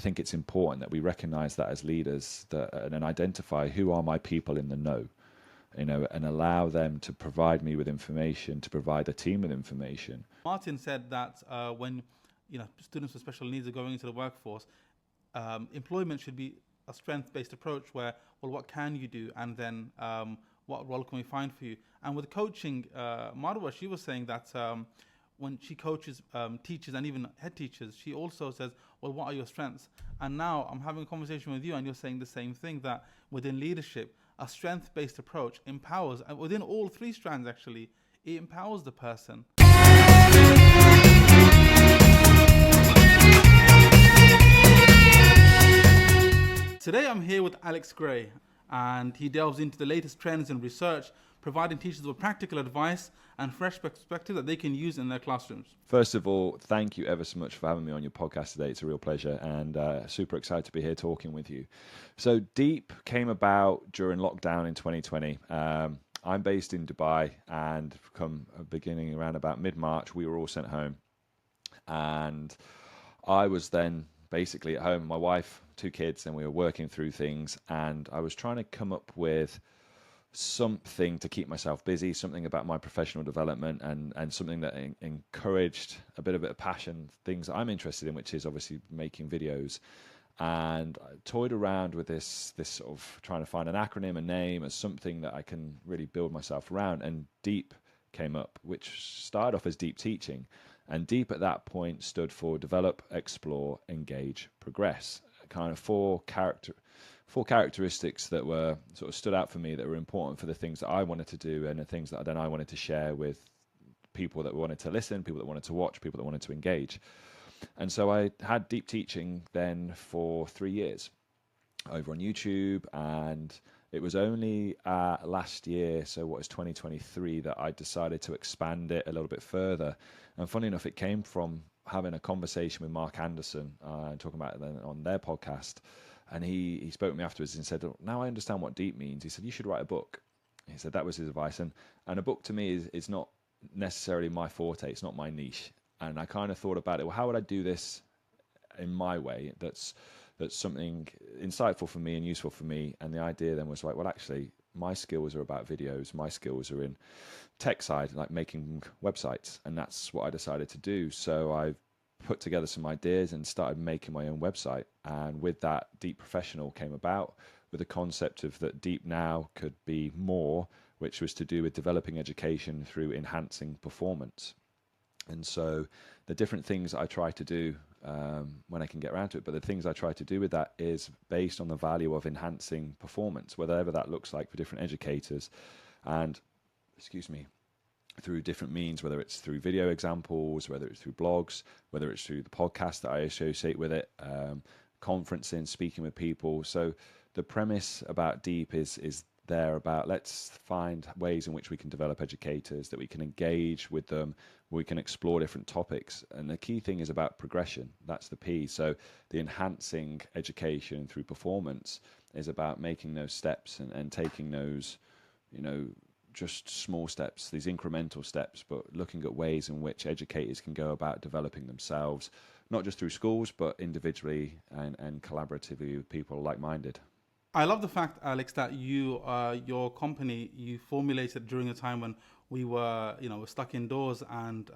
I think it's important that we recognize that as leaders, and identify who are my people in the know, and allow them to provide me with information, to provide a team with information. Martin said that when students with special needs are going into the workforce, employment should be a strength-based approach where, well, what can you do, and then what role can we find for you? And with coaching, Marwa, she was saying that when she coaches teachers and even head teachers, she also says, well, what are your strengths? And now I'm having a conversation with you and you're saying the same thing, that within leadership, a strength-based approach empowers, and within all three strands actually, it empowers the person. Today I'm here with Alex Gray, and he delves into the latest trends in research, providing teachers with practical advice and fresh perspective that they can use in their classrooms. First of all, thank you ever so much for having me on your podcast today. It's a real pleasure, and super excited to be here talking with you. So Deep came about during lockdown in 2020. I'm based in Dubai, and come beginning around about mid-March, we were all sent home. And I was then basically at home, my wife, 2 kids, and we were working through things, and I was trying to come up with something to keep myself busy, something about my professional development, and something that encouraged a bit of passion, things I'm interested in, which is obviously making videos. And I toyed around with this sort of trying to find an acronym, a name, as something that I can really build myself around. And DEEP came up, which started off as Deep Teaching. And DEEP at that point stood for Develop, Explore, Engage, Progress. Kind of four characteristics that were sort of stood out for me, that were important for the things that I wanted to do, and the things that then I wanted to share with people that wanted to listen, people that wanted to watch, people that wanted to engage. And so I had Deep Teaching then for 3 years over on YouTube, and it was only last year, so what is 2023, that I decided to expand it a little bit further. And funny enough, it came from having a conversation with Mark Anderson, talking about it on their podcast. And he spoke to me afterwards and said, now I understand what deep means. He said, you should write a book. He said that was his advice. And a book to me is not necessarily my forte. It's not my niche. And I kind of thought about it. Well, how would I do this in my way? That's something insightful for me and useful for me. And the idea then was like, well, actually, my skills are about videos. My skills are in tech side, like making websites. And that's what I decided to do. So I put together some ideas and started making my own website. And with that, Deep Professional came about, with the concept of that Deep now could be more, which was to do with developing education through enhancing performance. And so the different things I try to do, when I can get around to it, but the things I try to do with that is based on the value of enhancing performance, whatever that looks like for different educators. And, through different means, whether it's through video examples, whether it's through blogs, whether it's through the podcast that I associate with it, conferencing, speaking with people. So the premise about Deep is there about, let's find ways in which we can develop educators, that we can engage with them, we can explore different topics. And the key thing is about progression. That's the P. So the enhancing education through performance is about making those steps and taking those, just small steps, these incremental steps, but looking at ways in which educators can go about developing themselves, not just through schools, but individually and collaboratively with people like-minded. I love the fact, Alex, that your company, you formulated during a time when we were, were stuck indoors, and,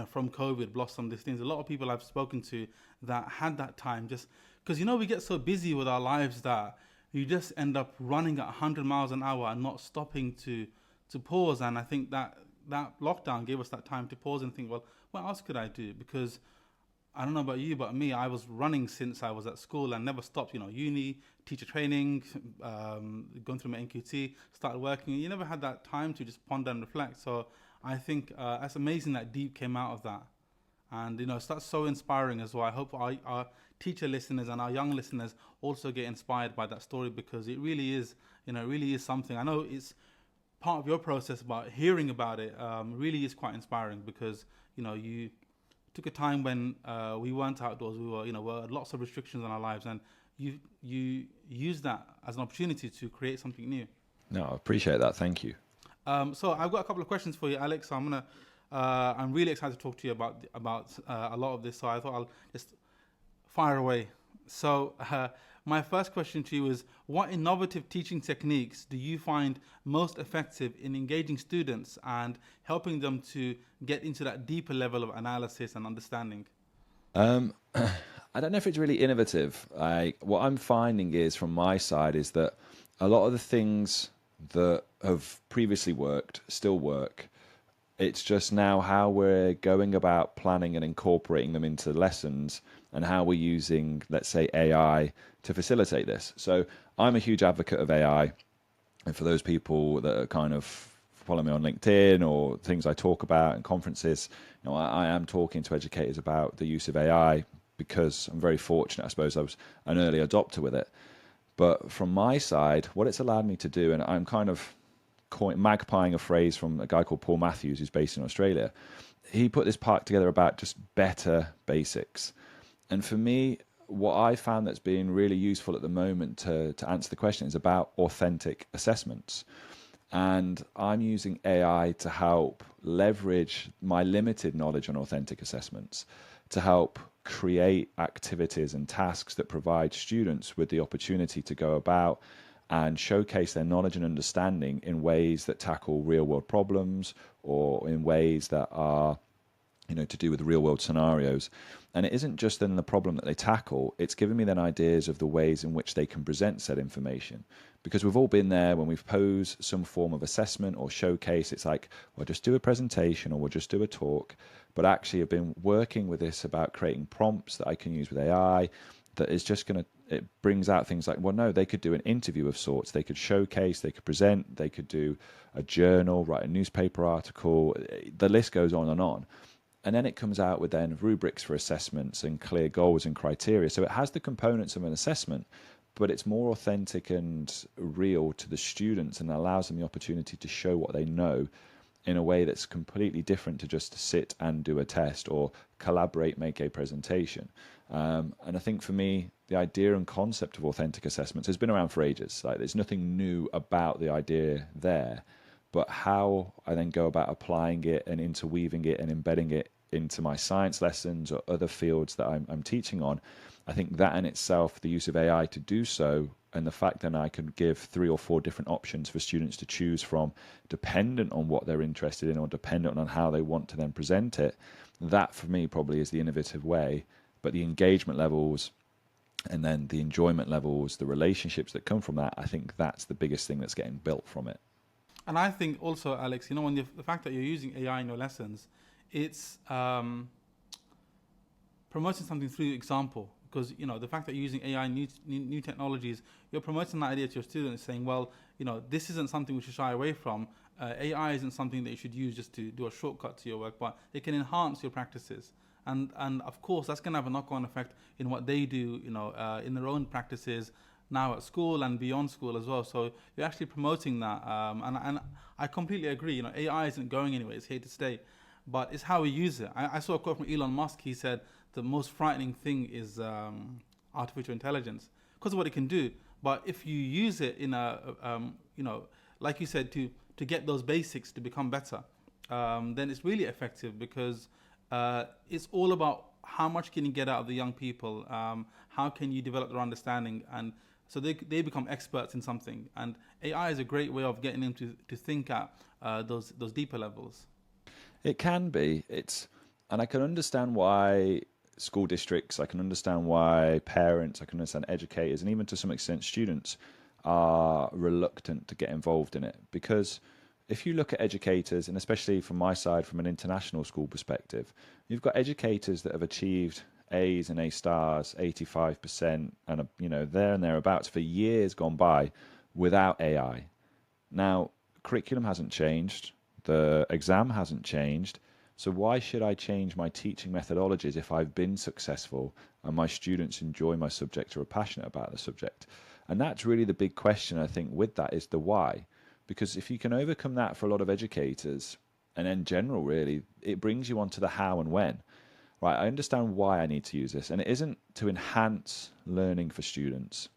from COVID blossomed these things. A lot of people I've spoken to that had that time, just because, we get so busy with our lives that you just end up running at 100 miles an hour and not stopping to pause. And I think that lockdown gave us that time to pause and think, well, what else could I do? Because I don't know about you, but me, I was running since I was at school and never stopped. Uni, teacher training, going through my NQT, started working. You never had that time to just ponder and reflect. So I think that's amazing that Deep came out of that. And, that's so inspiring as well. I hope our teacher listeners and our young listeners also get inspired by that story, because it really is, something. I know it's part of your process, but hearing about it really is quite inspiring, because, you took a time when we weren't outdoors. We were lots of restrictions on our lives, and you used that as an opportunity to create something new. No, I appreciate that. Thank you. So I've got a couple of questions for you, Alex. So I'm really excited to talk to you about a lot of this. So I thought I'll just fire away. So, my first question to you is, what innovative teaching techniques do you find most effective in engaging students and helping them to get into that deeper level of analysis and understanding? Um, I don't know if it's really innovative. What I'm finding is from my side is that a lot of the things that have previously worked still work. It's just now how we're going about planning and incorporating them into lessons and how we're using, let's say, AI to facilitate this. So I'm a huge advocate of AI. And for those people that are kind of follow me on LinkedIn or things I talk about in conferences, I am talking to educators about the use of AI because I'm very fortunate. I suppose I was an early adopter with it. But from my side, what it's allowed me to do, and I'm kind of magpieing a phrase from a guy called Paul Matthews, who's based in Australia. He put this part together about just better basics. And for me, what I found that's been really useful at the moment to answer the question is about authentic assessments. And I'm using AI to help leverage my limited knowledge on authentic assessments to help create activities and tasks that provide students with the opportunity to go about and showcase their knowledge and understanding in ways that tackle real world problems or in ways that are to do with real world scenarios. And it isn't just then the problem that they tackle, it's giving me then ideas of the ways in which they can present said information. Because we've all been there when we've posed some form of assessment or showcase, it's like, well, just do a presentation or we'll just do a talk. But actually, I've been working with this about creating prompts that I can use with AI that is just going to, it brings out things like, well, no, they could do an interview of sorts. They could showcase, they could present, they could do a journal, write a newspaper article. The list goes on and on. And then it comes out with then rubrics for assessments and clear goals and criteria. So it has the components of an assessment, but it's more authentic and real to the students and allows them the opportunity to show what they know in a way that's completely different to just sit and do a test or collaborate, make a presentation. And I think for me, the idea and concept of authentic assessments has been around for ages. Like there's nothing new about the idea there, but how I then go about applying it and interweaving it and embedding it into my science lessons or other fields that I'm teaching on, I think that in itself, the use of AI to do so, and the fact that I can give 3 or 4 different options for students to choose from, dependent on what they're interested in or dependent on how they want to then present it, that for me probably is the innovative way. But the engagement levels and then the enjoyment levels, the relationships that come from that, I think that's the biggest thing that's getting built from it. And I think also, Alex, when the fact that you're using AI in your lessons, it's promoting something through example. Because the fact that you're using AI, new technologies, you're promoting that idea to your students, saying, well, this isn't something we should shy away from. AI isn't something that you should use just to do a shortcut to your work, but it can enhance your practices. And of course, that's going to have a knock-on effect in what they do, in their own practices now at school and beyond school as well. So you're actually promoting that, and I completely agree. AI isn't going anywhere; it's here to stay, but it's how we use it. I saw a quote from Elon Musk. He said the most frightening thing is artificial intelligence because of what it can do. But if you use it in like you said, to get those basics to become better, then it's really effective because it's all about how much can you get out of the young people, how can you develop their understanding, and so they become experts in something. And AI is a great way of getting them to think at those deeper levels. It can be. And I can understand why school districts, I can understand why parents, I can understand educators, and even to some extent students are reluctant to get involved in it. Because if you look at educators, and especially from my side, from an international school perspective, you've got educators that have achieved A's and A stars, 85%, and there and thereabouts for years gone by without AI. Now, curriculum hasn't changed, the exam hasn't changed, so why should I change my teaching methodologies if I've been successful and my students enjoy my subject or are passionate about the subject? And that's really the big question, I think, with that is the why. Because if you can overcome that for a lot of educators, and in general, really, it brings you on to the how and when. Right, I understand why I need to use this, and it isn't to enhance learning for students.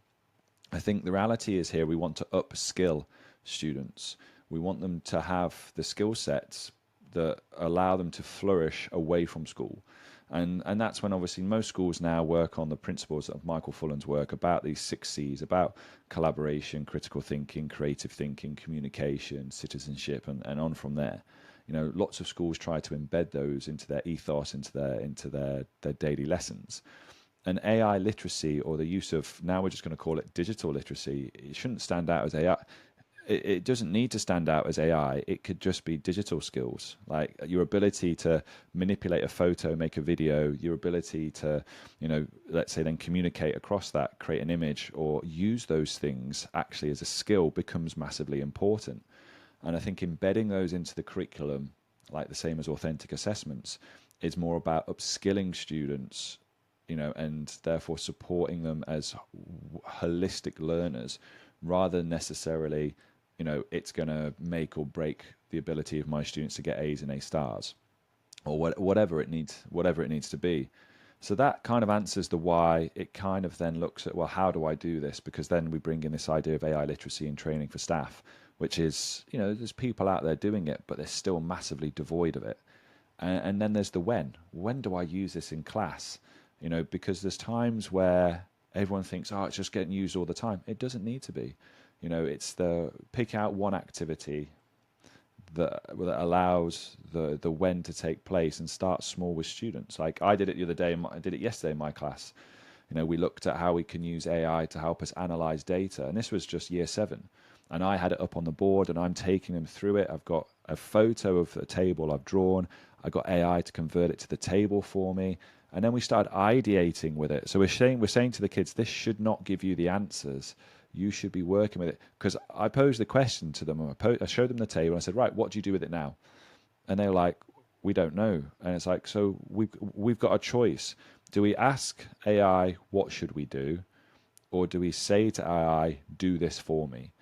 I think the reality is here we want to upskill students. We want them to have the skill sets that allow them to flourish away from school. And that's when obviously most schools now work on the principles of Michael Fullan's work about these 6 C's, about collaboration, critical thinking, creative thinking, communication, citizenship, and on from there. Lots of schools try to embed those into their ethos, into their daily lessons. And AI literacy, or the use of, now we're just going to call it digital literacy, it shouldn't stand out as AI. It doesn't need to stand out as AI. It could just be digital skills, like your ability to manipulate a photo, make a video, your ability to, let's say then communicate across that, create an image, or use those things actually as a skill becomes massively important. And I think embedding those into the curriculum, like the same as authentic assessments, is more about upskilling students, and therefore supporting them as holistic learners, rather than necessarily, it's going to make or break the ability of my students to get A's and A stars, or whatever it needs to be. So that kind of answers the why. It kind of then looks at, well, how do I do this? Because then we bring in this idea of AI literacy and training for staff, which is, there's people out there doing it, but they're still massively devoid of it. And then there's the when. When do I use this in class? Because there's times where everyone thinks, oh, it's just getting used all the time. It doesn't need to be. It's the pick out one activity that allows the when to take place, and start small with students. Like I did it the other day, I did it yesterday in my class. We looked at how we can use AI to help us analyze data, and this was just year 7. And I had it up on the board, and I'm taking them through it. I've got a photo of a table I've drawn. I got AI to convert it to the table for me, and then we started ideating with it. So we're saying to the kids, this should not give you the answers. You should be working with it. Because I posed the question to them. I showed them the table. And I said, right, what do you do with it now? And they were like, we don't know. And it's like, so we've got a choice. Do we ask AI, what should we do? Or do we say to AI, do this for me?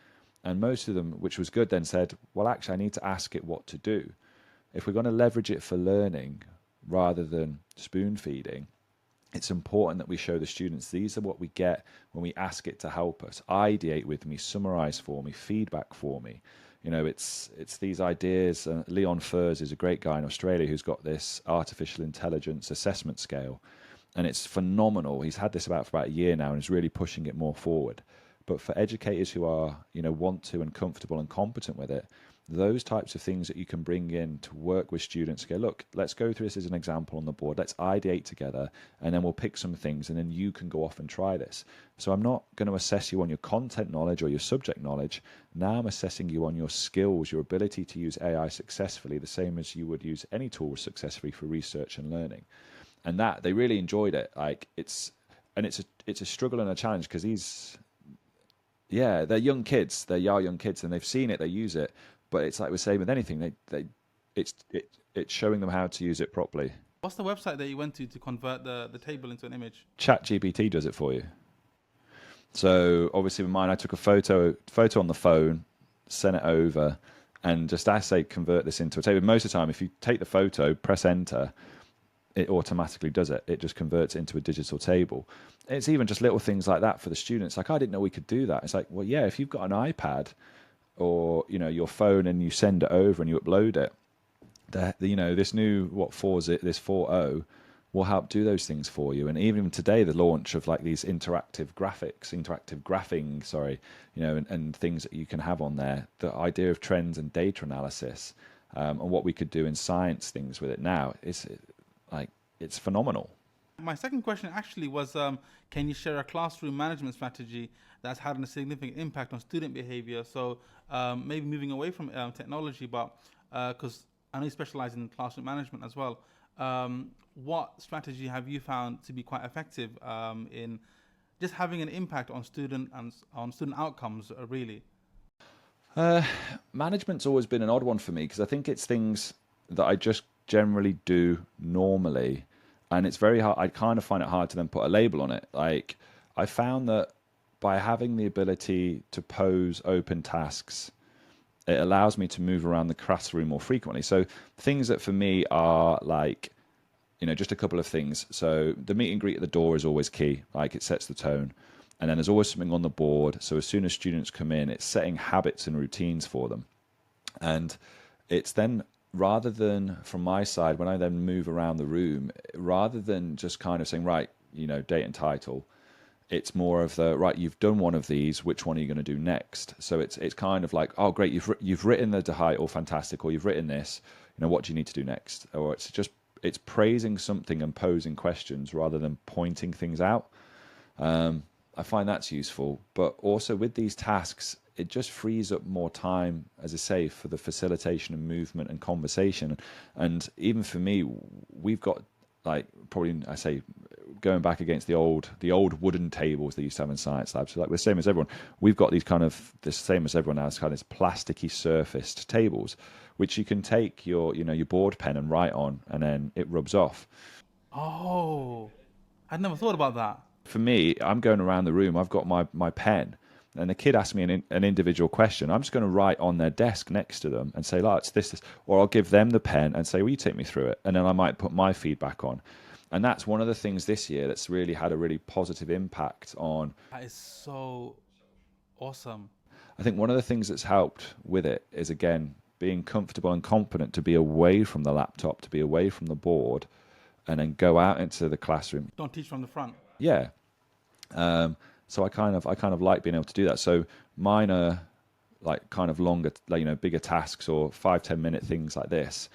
And most of them, which was good, then said, well, actually, I need to ask it what to do. If we're going to leverage it for learning rather than spoon feeding, it's important that we show the students these are what we get when we ask it to help us. Ideate with me, summarize for me, feedback for me. It's these ideas. Leon Furs is a great guy in Australia who's got this artificial intelligence assessment scale, and it's phenomenal. He's had this for about a year now and is really pushing it more forward. But for educators who are, want to and comfortable and competent with it, those types of things that you can bring in to work with students, go, look, let's go through this as an example on the board. Let's ideate together, and then we'll pick some things, and then you can go off and try this. So I'm not going to assess you on your content knowledge or your subject knowledge. Now I'm assessing you on your skills, your ability to use AI successfully, the same as you would use any tool successfully for research and learning. And that they really enjoyed it. Like it's a struggle and a challenge, because they're young kids. They're young kids, and they've seen it. They use it. But it's like we're saying with anything, it's showing them how to use it properly. What's the website that you went to convert the table into an image? ChatGPT does it for you. So obviously with mine, I took a photo on the phone, sent it over, and just I say convert this into a table. Most of the time, if you take the photo, press enter, it automatically does it. It just converts it into a digital table. It's even just little things like that for the students. Like, I didn't know we could do that. It's like, well, yeah, if you've got an iPad or your phone and you send it over and you upload it, this new this 4.0 will help do those things for you. And even today, the launch of like these interactive graphing, and things that you can have on there, the idea of trends and data analysis, and what we could do in science things with it now, it's phenomenal. My second question actually was, can you share a classroom management strategy that's had a significant impact on student behavior? So maybe moving away from technology, but because I know you specialize in classroom management as well. What strategy have you found to be quite effective in just having an impact on student outcomes, really? Management's always been an odd one for me, because I think it's things that I just generally do normally, and it's very hard. I kind of find it hard to then put a label on it. Like, I found that by having the ability to pose open tasks, it allows me to move around the classroom more frequently. So things that for me are like, just a couple of things. So the meet and greet at the door is always key. Like, it sets the tone. And then there's always something on the board. So as soon as students come in, it's setting habits and routines for them. And it's then rather than from my side, when I then move around the room, rather than just kind of saying, right, date and title, it's more of the right. You've done one of these. Which one are you going to do next? So it's kind of like, oh, great, you've written the title, fantastic, or you've written this. What do you need to do next? Or it's praising something and posing questions rather than pointing things out. I find that's useful, but also with these tasks, it just frees up more time, as I say, for the facilitation and movement and conversation. And even for me, we've got like probably I say going back against the old wooden tables they used to have in science labs. So like we're the same as everyone. We've got these kind of the same as everyone else, kind of these plasticky surfaced tables, which you can take your board pen and write on, and then it rubs off. Oh, I'd never thought about that. For me, I'm going around the room. I've got my pen, and the kid asks me an individual question. I'm just going to write on their desk next to them and say, "Oh, it's this," or I'll give them the pen and say, "Will you take me through it?" And then I might put my feedback on. And that's one of the things this year that's really had a really positive impact on. That is so awesome. I think one of the things that's helped with it is, again, being comfortable and confident to be away from the laptop, to be away from the board, and then go out into the classroom. Don't teach from the front. Yeah. So I kind of like being able to do that. So mine are like kind of longer, like, bigger tasks or 5-10 minute things like this.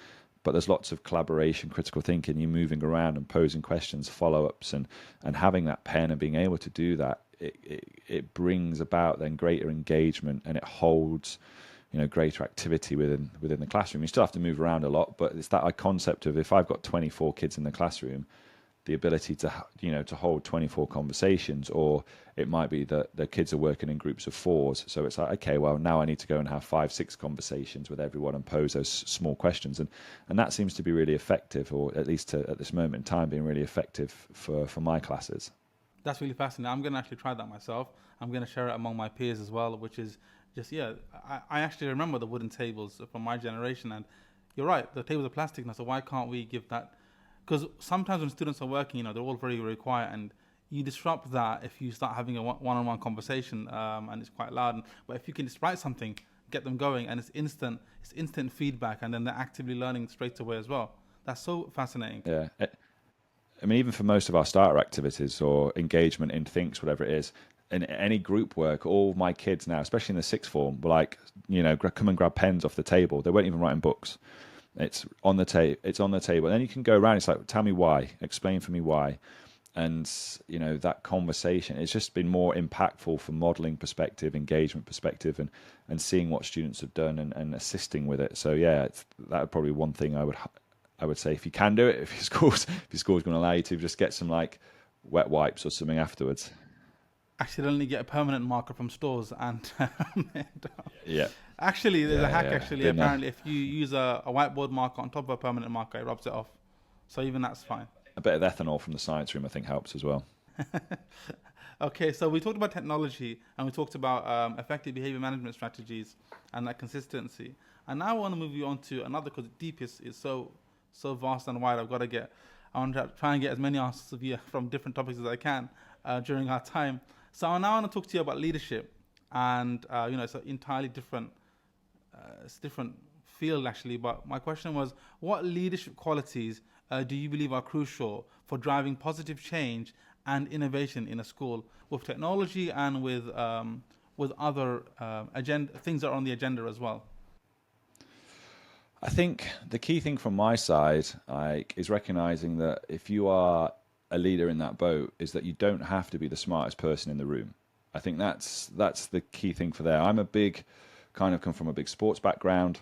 But there's lots of collaboration, critical thinking, you moving around and posing questions, follow-ups, and having that pen and being able to do that, it brings about then greater engagement, and it holds, greater activity within the classroom. You still have to move around a lot, but it's that concept of, if I've got 24 kids in the classroom, the ability to hold 24 conversations, or it might be that the kids are working in groups of 4s. So it's like, okay, well, now I need to go and have 5-6 conversations with everyone and pose those small questions. And that seems to be really effective, or at least at this moment in time, being really effective for my classes. That's really fascinating. I'm going to actually try that myself. I'm going to share it among my peers as well, which is just, yeah, I actually remember the wooden tables from my generation. And you're right, the tables are plastic now, so why can't we give that? Because sometimes when students are working, they're all very, very quiet, and you disrupt that if you start having a one-on-one conversation, and it's quite loud. But if you can just write something, get them going, and it's instant feedback, and then they're actively learning straight away as well. That's so fascinating. Yeah. I mean, even for most of our starter activities or engagement in Thinks, whatever it is, in any group work, all my kids now, especially in the sixth form, were like, come and grab pens off the table. They weren't even writing books. It's on the table. It's on the table. And then you can go around. It's like, tell me why. Explain for me why. And that conversation. It's just been more impactful from modelling perspective, engagement perspective, and seeing what students have done and assisting with it. So yeah, that would probably be one thing I would say, if you can do it, if your school's going to allow you to, just get some like wet wipes or something afterwards. Accidentally get a permanent marker from stores and Yeah. actually there's a hack. Actually, Been apparently, if you use a whiteboard marker on top of a permanent marker, it rubs it off. So even that's fine. A bit of ethanol from the science room, I think, helps as well. Okay, so we talked about technology, and we talked about effective behavior management strategies and that consistency. And now I want to move you on to another, because deep is so vast and wide. I want to try and get as many answers of you from different topics as I can during our time. So I now want to talk to you about leadership, and it's an entirely different field actually. But my question was, what leadership qualities do you believe are crucial for driving positive change and innovation in a school, with technology and with other things that are on the agenda as well? I think the key thing from my side, is recognizing that if you are a leader in that boat, is that you don't have to be the smartest person in the room. I think that's the key thing for there. I'm a big come from a big sports background,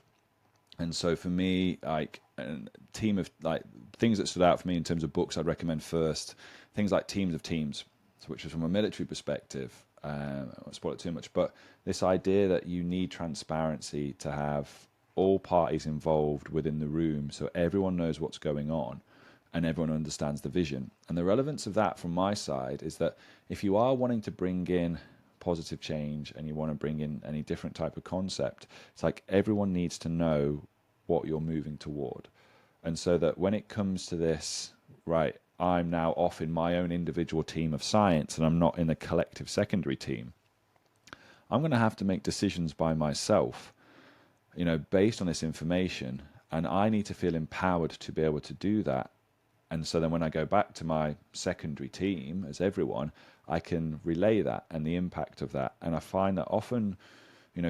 and so for me, like a team of like things that stood out for me in terms of books I'd recommend first, things like Teams of Teams, which is from a military perspective. I won't spoil it too much, but this idea that you need transparency to have all parties involved within the room, so everyone knows what's going on and everyone understands the vision. And the relevance of that from my side is that if you are wanting to bring in positive change and you want to bring in any different type of concept, it's like everyone needs to know what you're moving toward. And so that when it comes to this, right, I'm now off in my own individual team of science and I'm not in a collective secondary team, I'm going to have to make decisions by myself, based on this information, And I need to feel empowered to be able to do that. And so then when I go back to my secondary team, as everyone, I can relay that and the impact of that. And I find that often,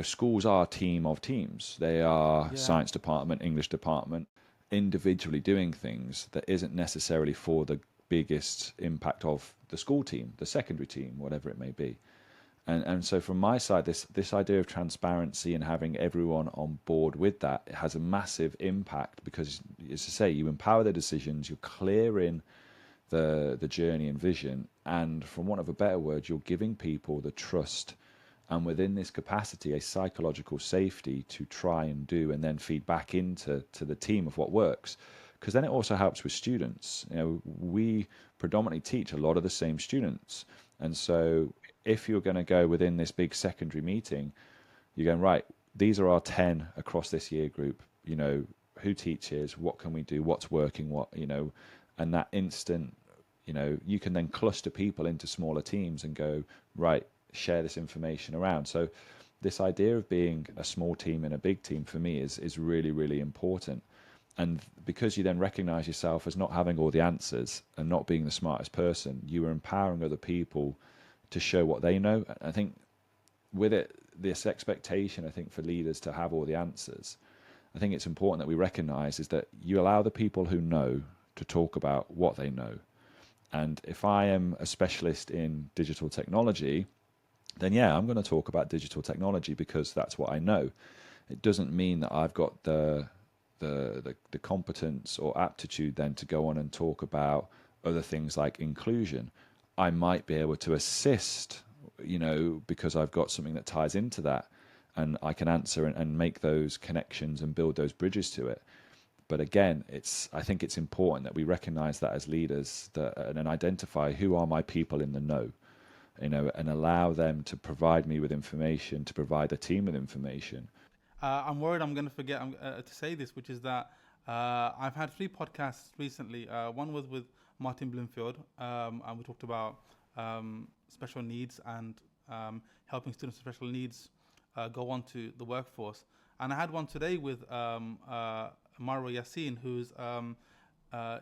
schools are a team of teams. They are Yeah. science department, English department, individually doing things that isn't necessarily for the biggest impact of the school team, the secondary team, whatever it may be. And so from my side, this idea of transparency and having everyone on board with that, it has a massive impact because, as I say, you empower the decisions, you're clear in the journey and vision, and from want of a better word, you're giving people the trust and within this capacity a psychological safety to try and do and then feed back into the team of what works. Because then it also helps with students. We predominantly teach a lot of the same students, and so if you're going to go within this big secondary meeting, you're going, right, these are our 10 across this year group, who teaches, what can we do, what's working, and that instant, you can then cluster people into smaller teams and go, right, share this information around. So this idea of being a small team and a big team for me is really, really important. And because you then recognize yourself as not having all the answers and not being the smartest person, you are empowering other people to show what they know. I think with it, this expectation, I think, for leaders to have all the answers, I think it's important that we recognize is that you allow the people who know to talk about what they know. And if I am a specialist in digital technology, then yeah, I'm going to talk about digital technology because that's what I know. It doesn't mean that I've got the competence or aptitude then to go on and talk about other things like inclusion. I might be able to assist, because I've got something that ties into that, and I can answer and make those connections and build those bridges to it. But again, I think it's important that we recognize that as leaders, and identify who are my people in the know, and allow them to provide me with information, to provide the team with information. I'm worried I'm going to forget to say this, which is that I've had 3 podcasts recently. One was with Martin Bloomfield, and we talked about special needs and helping students with special needs go on to the workforce. And I had one today with Marwa Yassin, who's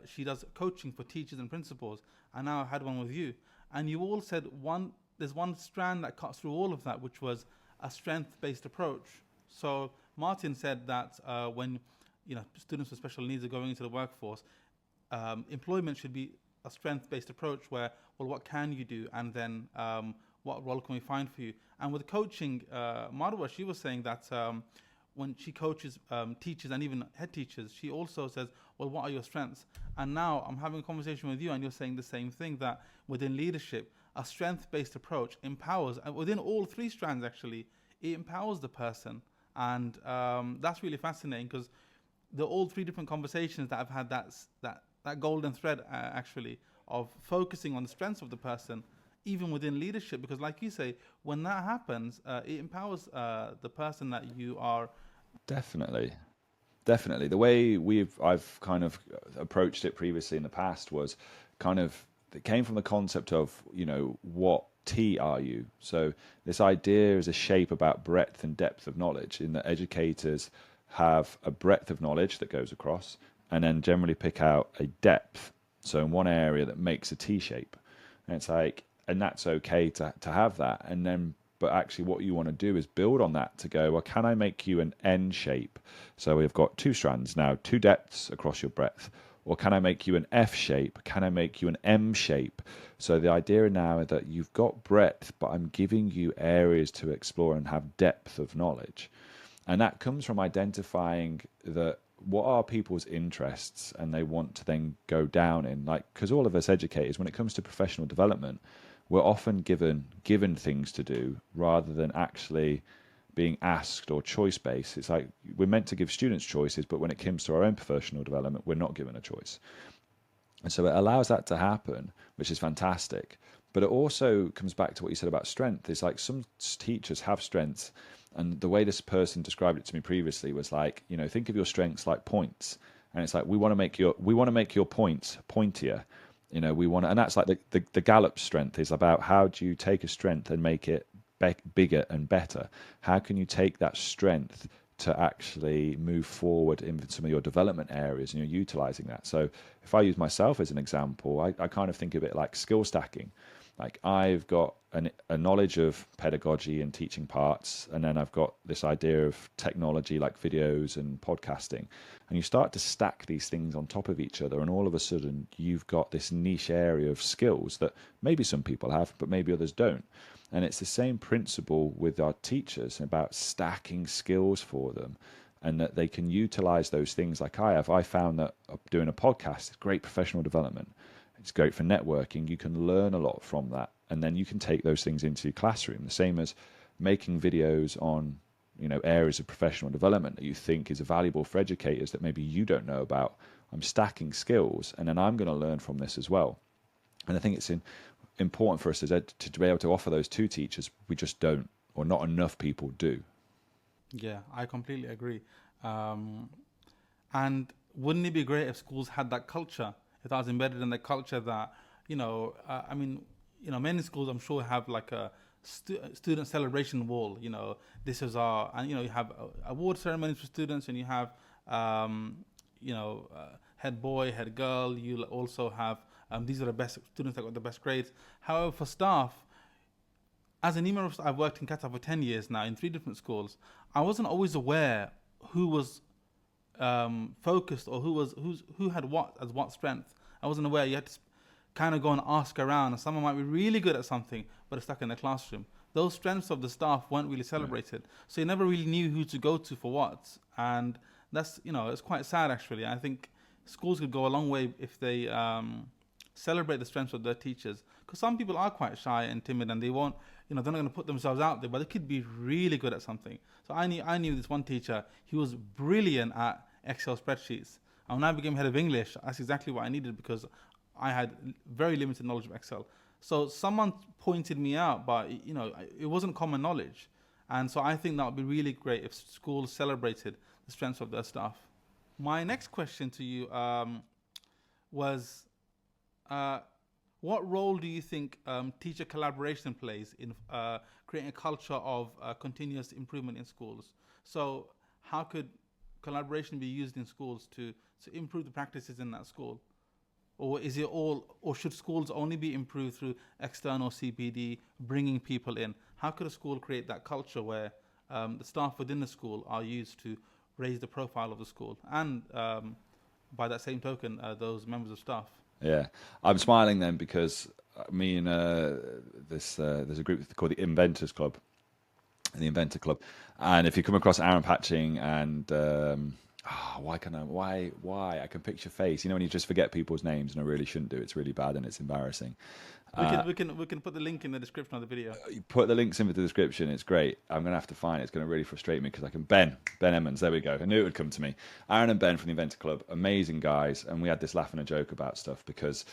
she does coaching for teachers and principals. And now I had one with you, and you all said there's one strand that cuts through all of that, which was a strength-based approach. So Martin said that when students with special needs are going into the workforce, employment should be a strength-based approach where, well, what can you do, and then what role can we find for you? And with coaching, Marwa, she was saying that when she coaches teachers and even head teachers, she also says, well, what are your strengths? And now I'm having a conversation with you, and you're saying the same thing, that within leadership, a strength-based approach empowers, and within all 3 strands, actually, it empowers the person. And that's really fascinating, because they're all 3 different conversations that I've had that golden thread, actually, of focusing on the strengths of the person, even within leadership. Because like you say, when that happens, it empowers the person that you are. Definitely. Definitely. The way I've kind of approached it previously in the past was kind of, it came from the concept of, what T are you? So this idea is a shape about breadth and depth of knowledge, in that educators have a breadth of knowledge that goes across and then generally pick out a depth. So in one area that makes a T shape. And it's like, and that's okay to have that. And then, but actually what you want to do is build on that to go, well, can I make you an N shape? So we've got 2 strands now, 2 depths across your breadth. Or can I make you an F shape? Can I make you an M shape? So the idea now is that you've got breadth, but I'm giving you areas to explore and have depth of knowledge. And that comes from identifying that what are people's interests and they want to then go down in. Like, because all of us educators, when it comes to professional development, we're often given things to do rather than actually being asked or choice based. It's like we're meant to give students choices, but when it comes to our own professional development, we're not given a choice. And so it allows that to happen, which is fantastic. But it also comes back to what you said about strength. It's like some teachers have strengths, and the way this person described it to me previously was like, think of your strengths like points, and it's like we want to make your points pointier. We want to, and that's like the Gallup strength is about how do you take a strength and make it bigger and better. How can you take that strength to actually move forward in some of your development areas, and you're utilizing that. So if I use myself as an example, I kind of think of it like skill stacking. Like I've got a knowledge of pedagogy and teaching parts, and then I've got this idea of technology like videos and podcasting, and you start to stack these things on top of each other, and all of a sudden you've got this niche area of skills that maybe some people have, but maybe others don't. And it's the same principle with our teachers about stacking skills for them, and that they can utilize those things like I have. I found that doing a podcast is great professional development. It's great for networking. You can learn a lot from that, and then you can take those things into your classroom. The same as making videos on, areas of professional development that you think is valuable for educators that maybe you don't know about. I'm stacking skills, and then I'm going to learn from this as well. And I think it's important for us to be able to offer those to teachers. We just don't, or not enough people do. Yeah, I completely agree. And wouldn't it be great if schools had that culture? If that was embedded in the culture that, many schools I'm sure have like a student celebration wall. This is our, and you have award ceremonies for students, and you have, head boy, head girl. You'll also have, these are the best students that got the best grades. However, for staff, as an email, I've worked in Qatar for 10 years now in 3 different schools. I wasn't always aware who was focused, or who had what strength. I wasn't aware. You had to kind of go and ask around, and someone might be really good at something but are stuck in the classroom. Those strengths of the staff weren't really celebrated, so you never really knew who to go to for what. And that's, it's quite sad actually. I think schools could go a long way if they celebrate the strengths of their teachers, because some people are quite shy and timid, and they won't, they're not going to put themselves out there, but they could be really good at something. So I knew this one teacher. He was brilliant at Excel spreadsheets. And when I became head of English, that's exactly what I needed, because I had very limited knowledge of Excel. So someone pointed me out, but it wasn't common knowledge. And so I think that would be really great if schools celebrated the strengths of their staff. My next question to you was, what role do you think teacher collaboration plays in creating a culture of continuous improvement in schools? So how could collaboration be used in schools to improve the practices in that school? Or should schools only be improved through external CPD, bringing people in? How could a school create that culture where the staff within the school are used to raise the profile of the school, and by that same token, those members of staff? Yeah, I'm smiling then because me and there's a group called the Inventors Club, the Inventor Club, and if you come across Aaron Patching and why I can picture your face. When you just forget people's names, and I really shouldn't do. It's really bad and it's embarrassing. We can put the link in the description of the video. You put the links in the description. It's great. I'm gonna have to find it. It's gonna really frustrate me because I can Ben Emmons. There we go. I knew it would come to me. Aaron and Ben from the Inventor Club, amazing guys, and we had this laugh and a joke about stuff because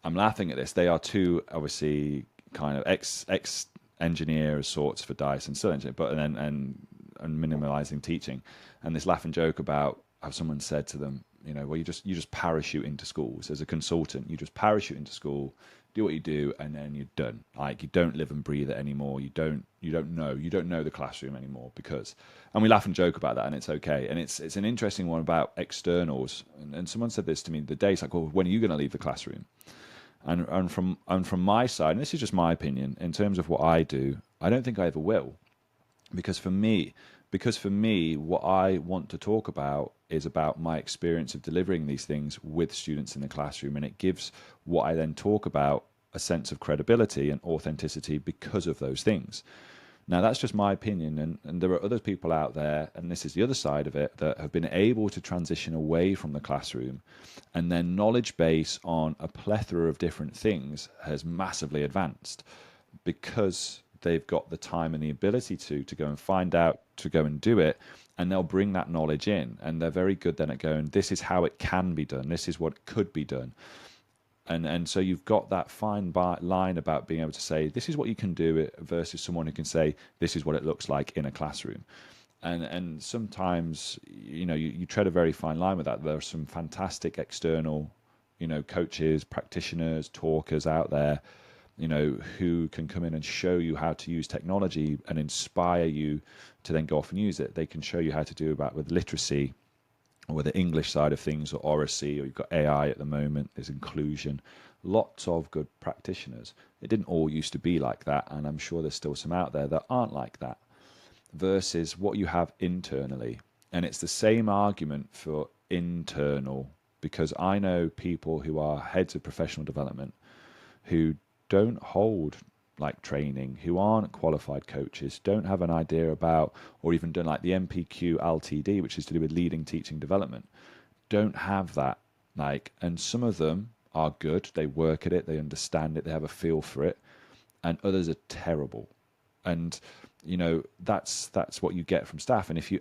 I'm laughing at this. They are two obviously kind of ex engineers sorts for DICE and still engineer, but and minimalizing teaching, and this laugh and joke about how someone said to them, well, you just parachute into schools as a consultant. You just parachute into school, do what you do, and then you're done. Like, you don't live and breathe it anymore. You don't know the classroom anymore and we laugh and joke about that, and it's okay. And it's an interesting one about externals. And someone said this to me the day. It's like, well, when are you going to leave the classroom? And from my side, and this is just my opinion, in terms of what I do, I don't think I ever will. Because for me, what I want to talk about is about my experience of delivering these things with students in the classroom, and it gives what I then talk about a sense of credibility and authenticity because of those things. Now, that's just my opinion, and there are other people out there, and this is the other side of it, that have been able to transition away from the classroom, and their knowledge base on a plethora of different things has massively advanced because they've got the time and the ability to go and find out, to go and do it, and they'll bring that knowledge in, and they're very good then at going, this is how it can be done, this is what could be done. And so you've got that fine line about being able to say, this is what you can do versus someone who can say, this is what it looks like in a classroom. And sometimes, you tread a very fine line with that. There are some fantastic external, coaches, practitioners, talkers out there, who can come in and show you how to use technology and inspire you to then go off and use it. They can show you how to do that with literacy, or with the English side of things, or oracy, or you've got AI at the moment, there's inclusion. Lots of good practitioners. It didn't all used to be like that, and I'm sure there's still some out there that aren't like that. Versus what you have internally. And it's the same argument for internal, because I know people who are heads of professional development who don't hold like training, who aren't qualified coaches, don't have an idea about, or even done like the MPQ LTD, which is to do with leading teaching development, don't have that. And some of them are good, they work at it, they understand it, they have a feel for it, and others are terrible. And that's what you get from staff. And if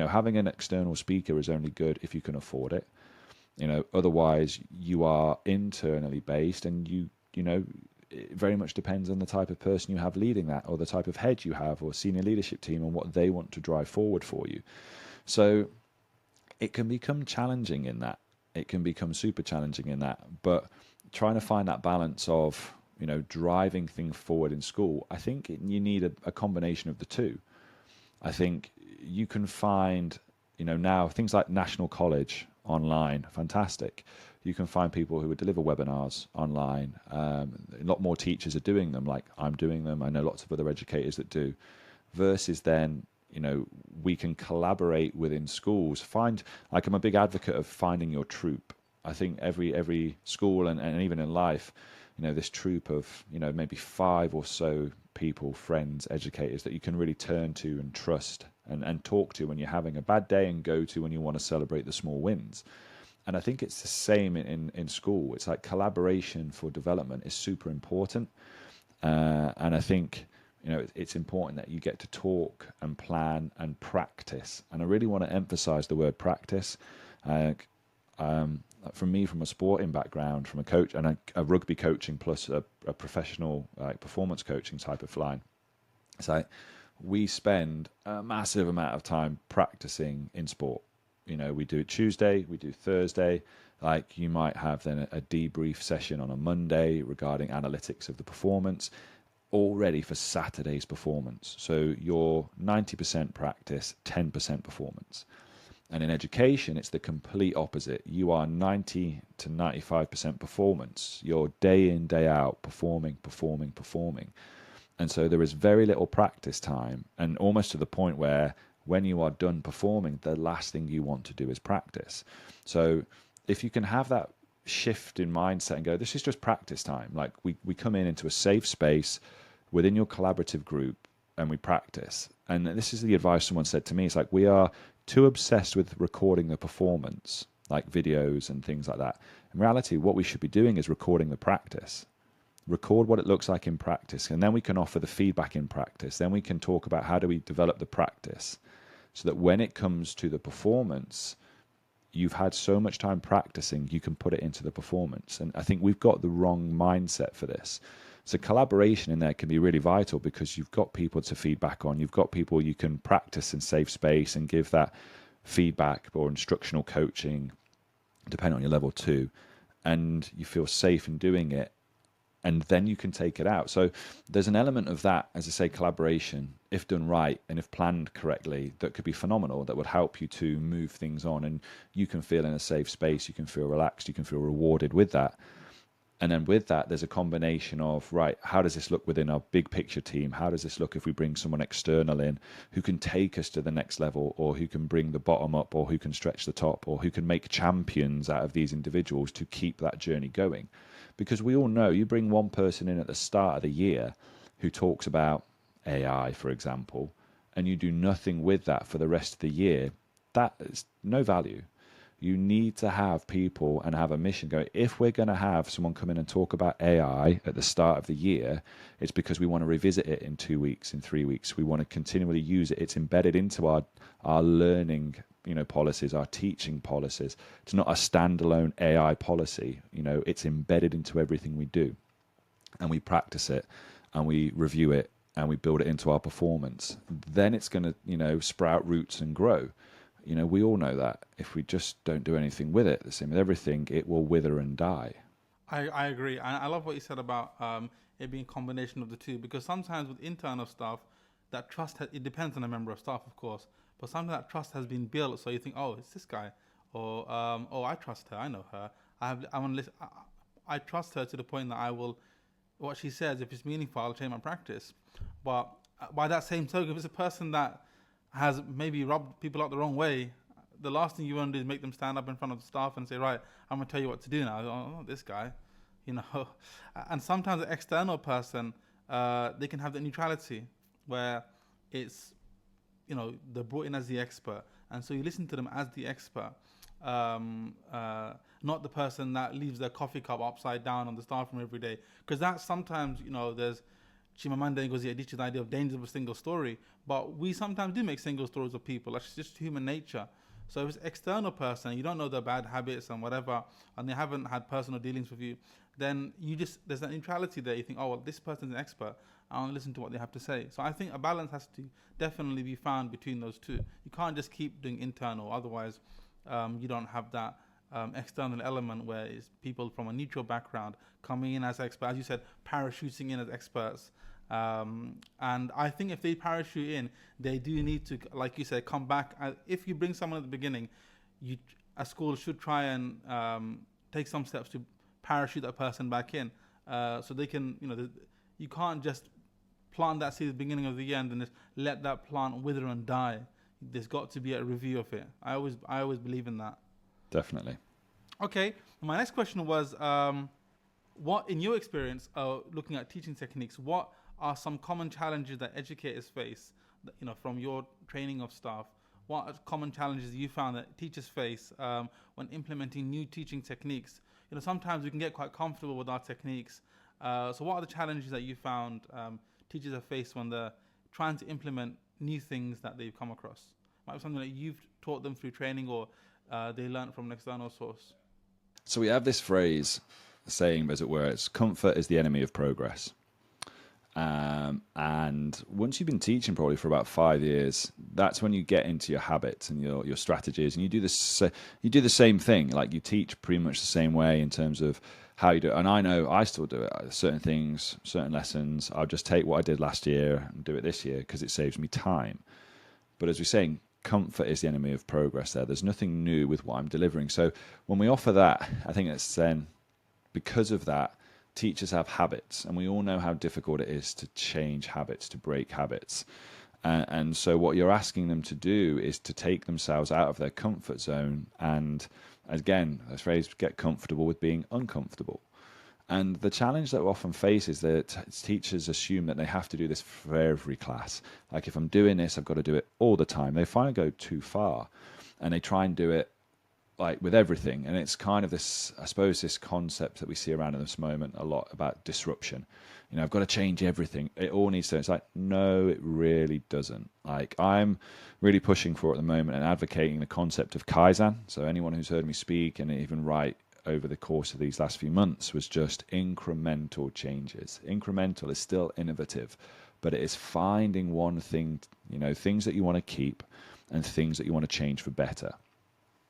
having an external speaker is only good if you can afford it. Otherwise you are internally based, and it very much depends on the type of person you have leading that, or the type of head you have, or senior leadership team, and what they want to drive forward for you. So it can become challenging in that. It can become super challenging in that. But trying to find that balance of driving things forward in school, I think you need a combination of the two. I think you can find, now things like National College online, fantastic. You can find people who would deliver webinars online. A lot more teachers are doing them, like I'm doing them. I know lots of other educators that do. Versus then, we can collaborate within schools. I'm a big advocate of finding your troop. I think every school and even in life, this troop of, maybe 5 or so people, friends, educators that you can really turn to and trust and talk to when you're having a bad day, and go to when you want to celebrate the small wins. And I think it's the same in school. It's like collaboration for development is super important. And I think, it's important that you get to talk and plan and practice. And I really want to emphasize the word practice. From me, from a sporting background, from a coach and a rugby coaching plus a professional performance coaching type of line, it's like we spend a massive amount of time practicing in sport. We do it Tuesday, we do Thursday. Like you might have then a debrief session on a Monday regarding analytics of the performance, all ready for Saturday's performance. So you're 90% practice, 10% performance. And in education, it's the complete opposite. You are 90 to 95% performance. You're day in, day out, performing. And so there is very little practice time, and almost to the point where when you are done performing, the last thing you want to do is practice. So if you can have that shift in mindset and go, this is just practice time. Like we come into a safe space within your collaborative group and we practice. And this is the advice someone said to me. It's like, we are too obsessed with recording the performance, like videos and things like that. In reality, what we should be doing is recording the practice. Record what it looks like in practice, and then we can offer the feedback in practice. Then we can talk about how do we develop the practice so that when it comes to the performance, you've had so much time practicing, you can put it into the performance. And I think we've got the wrong mindset for this. So collaboration in there can be really vital, because you've got people to feedback on. You've got people you can practice in safe space and give that feedback or instructional coaching, depending on your level too. And you feel safe in doing it. And then you can take it out. So there's an element of that, as I say, collaboration, if done right and if planned correctly, that could be phenomenal, that would help you to move things on. And you can feel in a safe space, you can feel relaxed, you can feel rewarded with that. And then with that, there's a combination of, right, how does this look within our big picture team? How does this look if we bring someone external in who can take us to the next level, or who can bring the bottom up, or who can stretch the top, or who can make champions out of these individuals to keep that journey going? Because we all know, you bring one person in at the start of the year who talks about AI, for example, and you do nothing with that for the rest of the year, that is no value. You need to have people and have a mission going. If we're going to have someone come in and talk about AI at the start of the year, it's because we want to revisit it in 2 weeks, in 3 weeks. We want to continually use it. It's embedded into our learning policies, our teaching policies. It's not a standalone AI policy. It's embedded into everything we do, and we practice it, and we review it, and we build it into our performance. Then it's going to, sprout roots and grow. We all know that if we just don't do anything with it, the same with everything, it will wither and die. I agree. I love what you said about it being a combination of the two. Because sometimes with internal staff, that trust, it depends on a member of staff, of course, but sometimes that trust has been built. So you think, oh, it's this guy, or oh, I trust her, I know her, I want to listen. I trust her to the point that I will, what she says, if it's meaningful, I'll change my practice. But by that same token, if it's a person that has maybe rubbed people out the wrong way, the last thing you want to do is make them stand up in front of the staff and say, right, I'm going to tell you what to do now. Oh, this guy, you know. And sometimes an external person, they can have that neutrality where it's, you know, they're brought in as the expert. And so you listen to them as the expert, not the person that leaves their coffee cup upside down on the staff room every day. Because that's sometimes, you know, there's Chimamanda Ngozi Adichie's idea of danger of a single story. But we sometimes do make single stories of people. That's just human nature. So if it's an external person, you don't know their bad habits and whatever, and they haven't had personal dealings with you, then you just, there's that neutrality there. You think, oh, well, this person's an expert. I want to listen to what they have to say. So I think a balance has to definitely be found between those two. You can't just keep doing internal. Otherwise, you don't have that external element where it's people from a neutral background coming in as experts. As you said, parachuting in as experts. And I think if they parachute in, they do need to, like you said, come back. If you bring someone at the beginning, a school should try and take some steps to parachute that person back in, so they can, you know, you can't just plant that seed at the beginning of the end and just let that plant wither and die. There's got to be a review of it. I always believe in that. Definitely. Okay, my next question was, what, in your experience, looking at teaching techniques, what are some common challenges that educators face, you know, from your training of staff? What are common challenges you found that teachers face when implementing new teaching techniques? You know, sometimes we can get quite comfortable with our techniques. So what are the challenges that you found teachers have faced when they're trying to implement new things that they've come across? Might be something that you've taught them through training, or they learned from an external source. So we have this phrase, saying, as it were, it's comfort is the enemy of progress. And once you've been teaching probably for about 5 years, that's when you get into your habits and your strategies, and you do the same thing. Like, you teach pretty much the same way in terms of how you do it. And I know I still do it. Certain things, certain lessons, I'll just take what I did last year and do it this year because it saves me time. But as we're saying, comfort is the enemy of progress there. There's nothing new with what I'm delivering. So when we offer that, I think it's then, because of that, teachers have habits, and we all know how difficult it is to change habits, to break habits. And so what you're asking them to do is to take themselves out of their comfort zone and, again, this phrase, get comfortable with being uncomfortable. And the challenge that we often face is that teachers assume that they have to do this for every class. Like, if I'm doing this, I've got to do it all the time. They finally go too far, and they try and do it like with everything. And it's kind of this, I suppose, this concept that we see around in this moment a lot about disruption. You know, I've got to change everything. It all needs to. It's like, no, it really doesn't. Like, I'm really pushing for at the moment and advocating the concept of Kaizen. So anyone who's heard me speak and even write over the course of these last few months was just incremental changes. Incremental is still innovative, but it is finding one thing, you know, things that you want to keep and things that you want to change for better.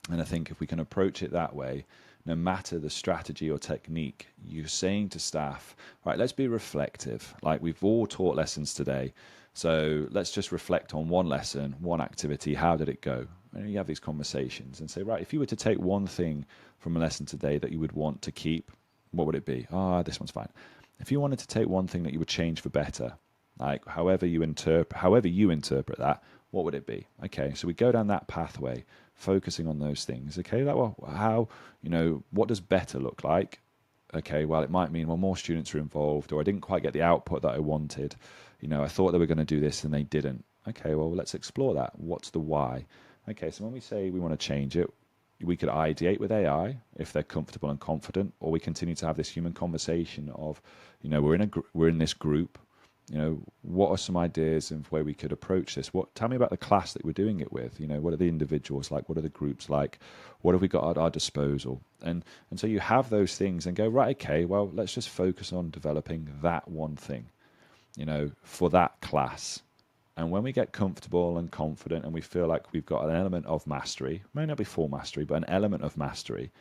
And I think if we can approach it that way, no matter the strategy or technique, you're saying to staff, right, let's be reflective. Like, we've all taught lessons today, so let's just reflect on one lesson, one activity. How did it go? And you have these conversations and say, right, if you were to take one thing from a lesson today that you would want to keep, what would it be? This one's fine. If you wanted to take one thing that you would change for better, like however you interpret that, what would it be? Okay, so we go down that pathway, focusing on those things. Okay, how, you know, what does better look like? Okay, well, it might mean, well, more students are involved, or I didn't quite get the output that I wanted. You know, I thought they were going to do this and they didn't. Okay, well, let's explore that. What's the why? Okay, so when we say we want to change it, we could ideate with AI if they're comfortable and confident, or we continue to have this human conversation of, you know, we're in this group. You know, what are some ideas of where we could approach this? Tell me about the class that we're doing it with. You know, what are the individuals like? What are the groups like? What have we got at our disposal? And so you have those things and go, right, okay, well, let's just focus on developing that one thing, you know, for that class. And when we get comfortable and confident and we feel like we've got an element of mastery, may not be full mastery, but an element of mastery,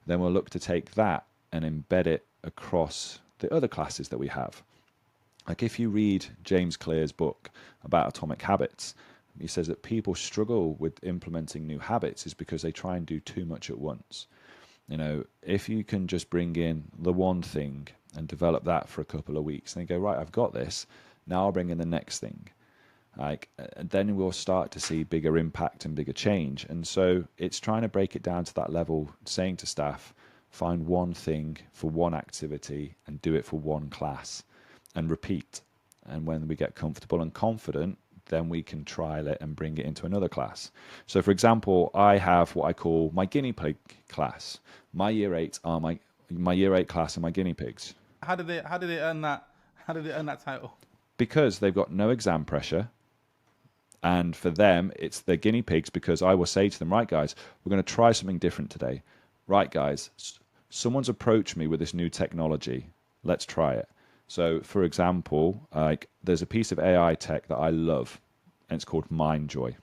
then we'll look to take that and embed it across the other classes that we have. Like if you read James Clear's book about atomic habits, he says that people struggle with implementing new habits is because they try and do too much at once. If you can just bring in the one thing and develop that for a couple of weeks, and then go, right, I've got this. Now I'll bring in the next thing. And then we'll start to see bigger impact and bigger change. And so it's trying to break it down to that level, saying to staff, find one thing for one activity and do it for one class and repeat. And when we get comfortable and confident, then we can trial it and bring it into another class. So for example, I have what I call my guinea pig class. My year 8 are my year 8 class and my guinea pigs. How did they earn that? How did they earn that title? Because they've got no exam pressure. And for them, it's their guinea pigs, because I will say to them, right, guys, we're going to try something different today. Right, guys, someone's approached me with this new technology. Let's try it. So, for example, there's a piece of AI tech that I love, and it's called MindJoy.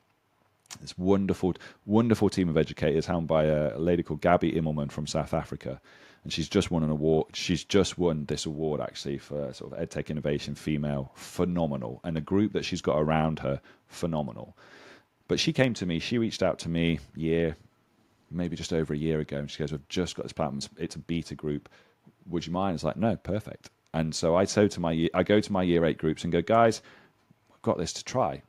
This wonderful, wonderful team of educators, helmed by a lady called Gabby Immelman from South Africa. And she's just won an award. She's just won this award, actually, for sort of EdTech Innovation Female. Phenomenal. And the group that she's got around her, phenomenal. But she came to me, she reached out to me maybe just over a year ago, and she goes, I've just got this platform. It's a beta group. Would you mind? It's like, no, perfect. And so I go to my year 8 groups and go, guys, I've got this to try.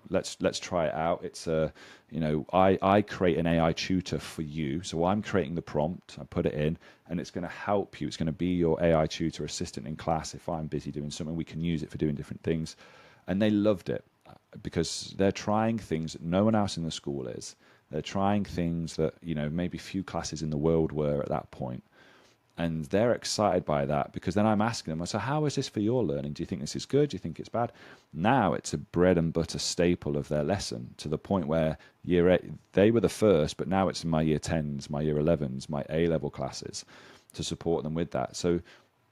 Let's try it out. It's I create an AI tutor for you. So I'm creating the prompt, I put it in, and it's going to help you. It's going to be your AI tutor assistant in class. If I'm busy doing something, we can use it for doing different things. And they loved it because they're trying things that no one else in the school is. They're trying things that, maybe few classes in the world were at that point. And they're excited by that, because then I'm asking them, so how is this for your learning? Do you think this is good? Do you think it's bad? Now it's a bread and butter staple of their lesson, to the point where year 8, they were the first, but now it's my year 10s, my year 11s, my A-level classes to support them with that. So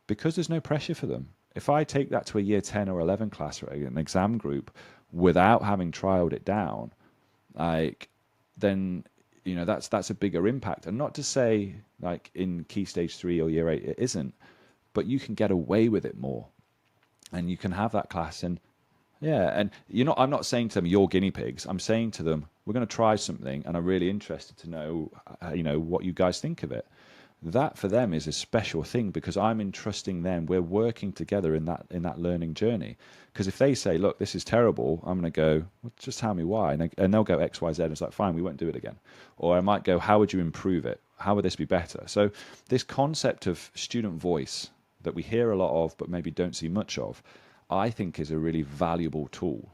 because there's no pressure for them, if I take that to a year 10 or 11 class or an exam group without having trialed it down, then that's a bigger impact. And not to say like in Key Stage 3 or year 8 it isn't, but you can get away with it more, and you can have that class. And and I'm not saying to them, you're guinea pigs. I'm saying to them, we're going to try something, and I'm really interested to know what you guys think of it. That for them is a special thing, because I'm entrusting them. We're working together in that learning journey. Because if they say, look, this is terrible, I'm going to go, well, just tell me why. And they'll go X, Y, Z. And it's like, fine, we won't do it again. Or I might go, how would you improve it? How would this be better? So this concept of student voice that we hear a lot of, but maybe don't see much of, I think is a really valuable tool.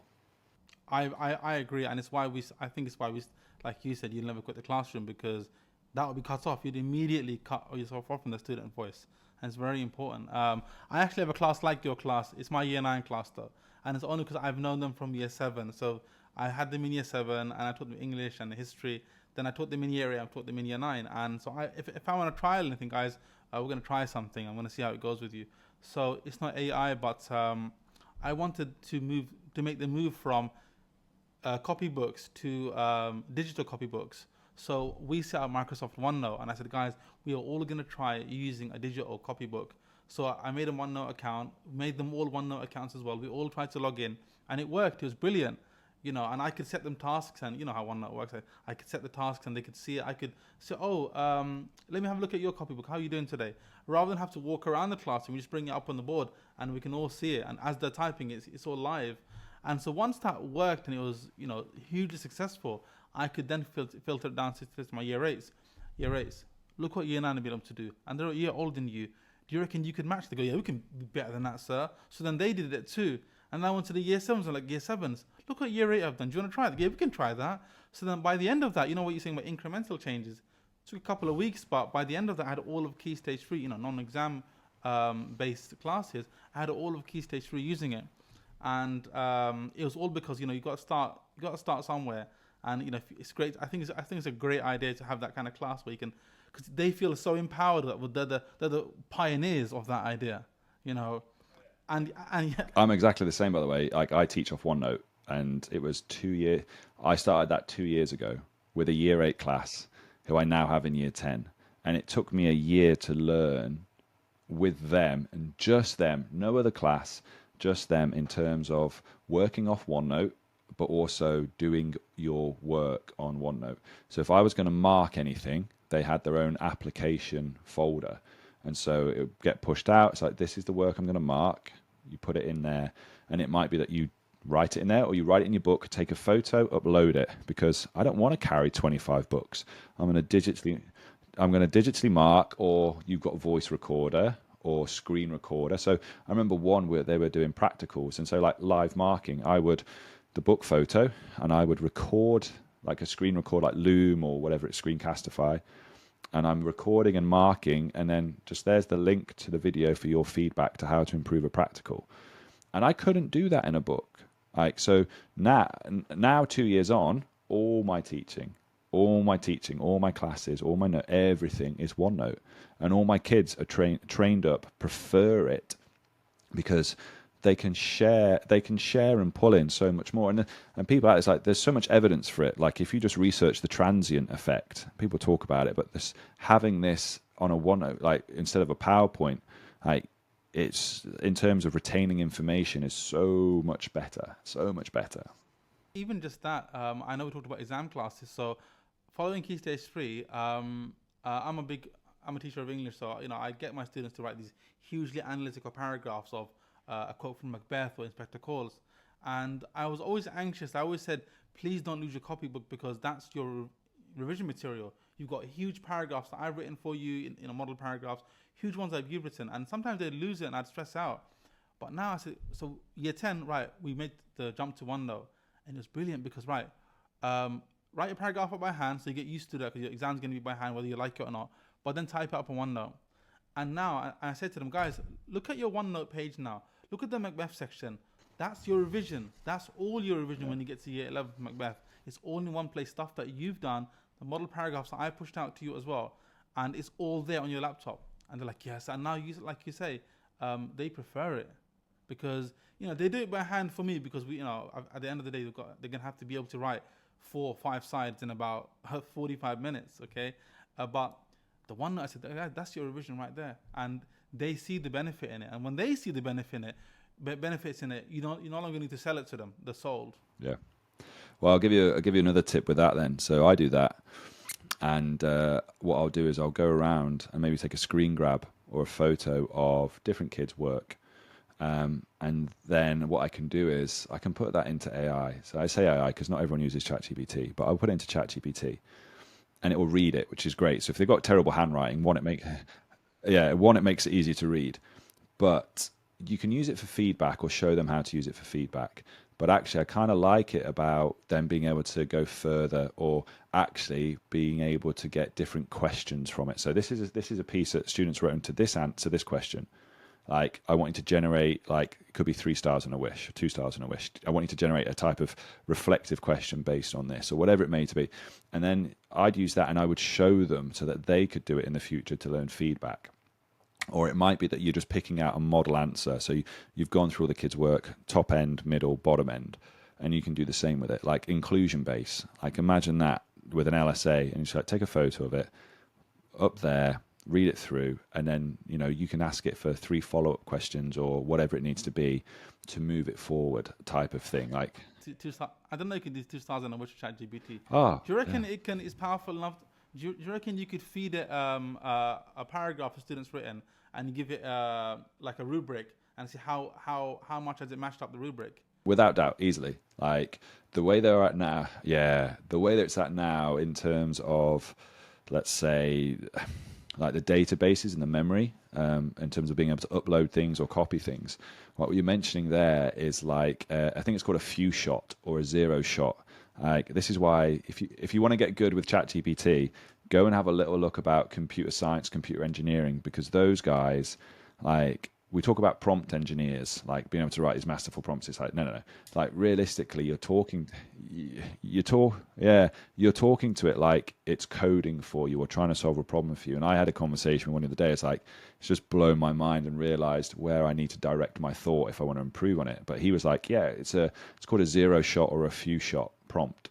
I agree, and I think it's why we, like you said, you'll never quit the classroom, because that would be cut off. You'd immediately cut yourself off from the student voice, and it's very important. I actually have a class like your class. It's my year 9 class though, and it's only because I've known them from year 7. So I had them in year 7, and I taught them English and history. Then I taught them in year 8. I taught them in year 9, and so if I want to trial anything, guys, we're going to try something. I'm going to see how it goes with you. So it's not AI, but I wanted to make the move from copybooks to digital copybooks. So we set up Microsoft OneNote, and I said, guys, we are all going to try using a digital copybook. So I made a OneNote account, made them all OneNote accounts as well. We all tried to log in, and it worked. It was brilliant, and I could set them tasks, and you know how OneNote works. I could set the tasks, and they could see it. I could say, let me have a look at your copybook. How are you doing today? Rather than have to walk around the classroom, we just bring it up on the board, and we can all see it. And as they're typing, it's all live. And so once that worked, and it was hugely successful, I could then filter it down to my year 8s. Year 8s, look what year 9 have been able to do. And they're a year older than you. Do you reckon you could match? They go, yeah, we can be better than that, sir. So then they did it too. And I went to the year 7s, and like, year 7s, look what year 8 have done. Do you want to try that? Yeah, we can try that. So then by the end of that, what you're saying about incremental changes, it took a couple of weeks, but by the end of that, I had all of Key Stage 3, non-exam based classes. I had all of Key Stage 3 using it. And it was all because, you got to start somewhere. And it's great. I think it's a great idea to have that kind of class where you can, because they feel so empowered that they're the pioneers of that idea, And yeah. I'm exactly the same, by the way. Like, I teach off OneNote, and it was 2 years. I started that 2 years ago with a year 8 class, who I now have in year 10, and it took me a year to learn with them and just them, no other class, just them in terms of working off OneNote, but also doing your work on OneNote. So if I was going to mark anything, they had their own application folder. And so it would get pushed out. It's like, this is the work I'm going to mark. You put it in there. And it might be that you write it in there, or you write it in your book, take a photo, upload it, because I don't want to carry 25 books. I'm going to digitally mark, or you've got a voice recorder or screen recorder. So I remember one where they were doing practicals, and so like live marking, I would the book photo and I would record like a screen record, like Loom or whatever it's Screencastify, and I'm recording and marking, and then just there's the link to the video for your feedback to how to improve a practical. And I couldn't do that in a book. Like, so now 2 years on, all my teaching, all my classes, everything is OneNote, and all my kids are trained up, prefer it, because they can share and pull in so much more. And people, it's like there's so much evidence for it. Like if you just research the transient effect, people talk about it, but having this on a OneNote, like instead of a PowerPoint, like it's in terms of retaining information is so much better, so much better. Even just that, I know we talked about exam classes. So following Key Stage 3, I'm a teacher of English, so I get my students to write these hugely analytical paragraphs of a quote from Macbeth or Inspector Calls, and I was always anxious. I always said, please don't lose your copybook, because that's your revision material. You've got huge paragraphs that I've written for you in model paragraphs, huge ones that you've written, and sometimes they'd lose it and I'd stress out. But now I said, so year 10, right, we made the jump to OneNote, and it was brilliant because, right, write a paragraph up by hand so you get used to that, because your exam's going to be by hand whether you like it or not, but then type it up on OneNote. And now I said to them, guys, look at your OneNote page now. Look at the Macbeth section. That's your revision. That's all your revision when you get to year 11 for Macbeth. It's all in one place, stuff that you've done, the model paragraphs that I pushed out to you as well. And it's all there on your laptop. And they're like, yes. And now, like you say, they prefer it. Because, they do it by hand for me, because at the end of the day, they're going to have to be able to write 4 or 5 sides in about 45 minutes, okay? But the one that I said, that's your revision right there. And they see the benefit in it. And when they see the benefits in it, you no longer need to sell it to them. They're sold. Yeah. Well, I'll give you another tip with that then. So I do that. And what I'll do is I'll go around and maybe take a screen grab or a photo of different kids' work. And then what I can do is I can put that into AI. So I say AI because not everyone uses ChatGPT, but I'll put it into ChatGPT and it will read it, which is great. So if they've got terrible handwriting, it makes it easier to read. But you can use it for feedback or show them how to use it for feedback. But actually, I kind of like it about them being able to go further, or actually being able to get different questions from it. So this is a piece that students wrote into this answer, this question. Like, I want you to generate, like, it could be 3 stars and a wish, 2 stars and a wish. I want you to generate a type of reflective question based on this, or whatever it may be. And then I'd use that and I would show them so that they could do it in the future to learn feedback. Or it might be that you're just picking out a model answer. So you've gone through all the kids' work, top end, middle, bottom end, and you can do the same with it. Like inclusion base. Like imagine that with an LSA, and you just like take a photo of it up there, read it through, and then you can ask it for 3 follow-up questions or whatever it needs to be to move it forward, type of thing. Like I don't know, you can do 2 stars and a wish ChatGPT. Oh, do you reckon it's powerful enough? Do you reckon you could feed it a paragraph a student's written and give it like a rubric and see how much has it mashed up the rubric? Without doubt, easily. Like the way they're at now, the way that it's at now in terms of, let's say, like the databases and the memory, in terms of being able to upload things or copy things. What you're mentioning there is like, I think it's called a few shot or a 0 shot. Like this is why if you want to get good with ChatGPT, go and have a little look about computer science, computer engineering, because those guys, like we talk about prompt engineers, like being able to write these masterful prompts. It's like no. Like realistically, you're talking to it like it's coding for you or trying to solve a problem for you. And I had a conversation with one the other day. It's like it's just blown my mind and realized where I need to direct my thought if I want to improve on it. But he was like, it's called a 0 shot or a few shot prompt.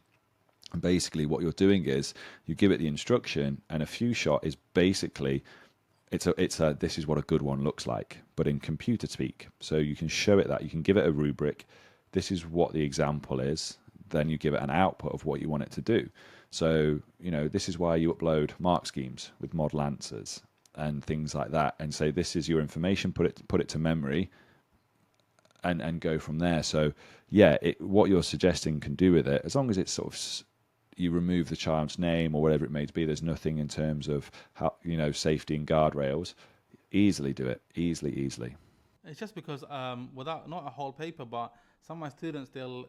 And basically what you're doing is you give it the instruction, and a few shot is basically it's a this is what a good one looks like, but in computer speak. So you can show it that, you can give it a rubric. This is what the example is. Then you give it an output of what you want it to do. So, this is why you upload mark schemes with model answers and things like that, and say this is your information. Put it to memory, and go from there. So, yeah, what you're suggesting can do with it, as long as it's sort of you remove the child's name or whatever it may be. There's nothing in terms of how safety and guardrails. Easily do it, easily. It's just because without not a whole paper, but some of my students they'll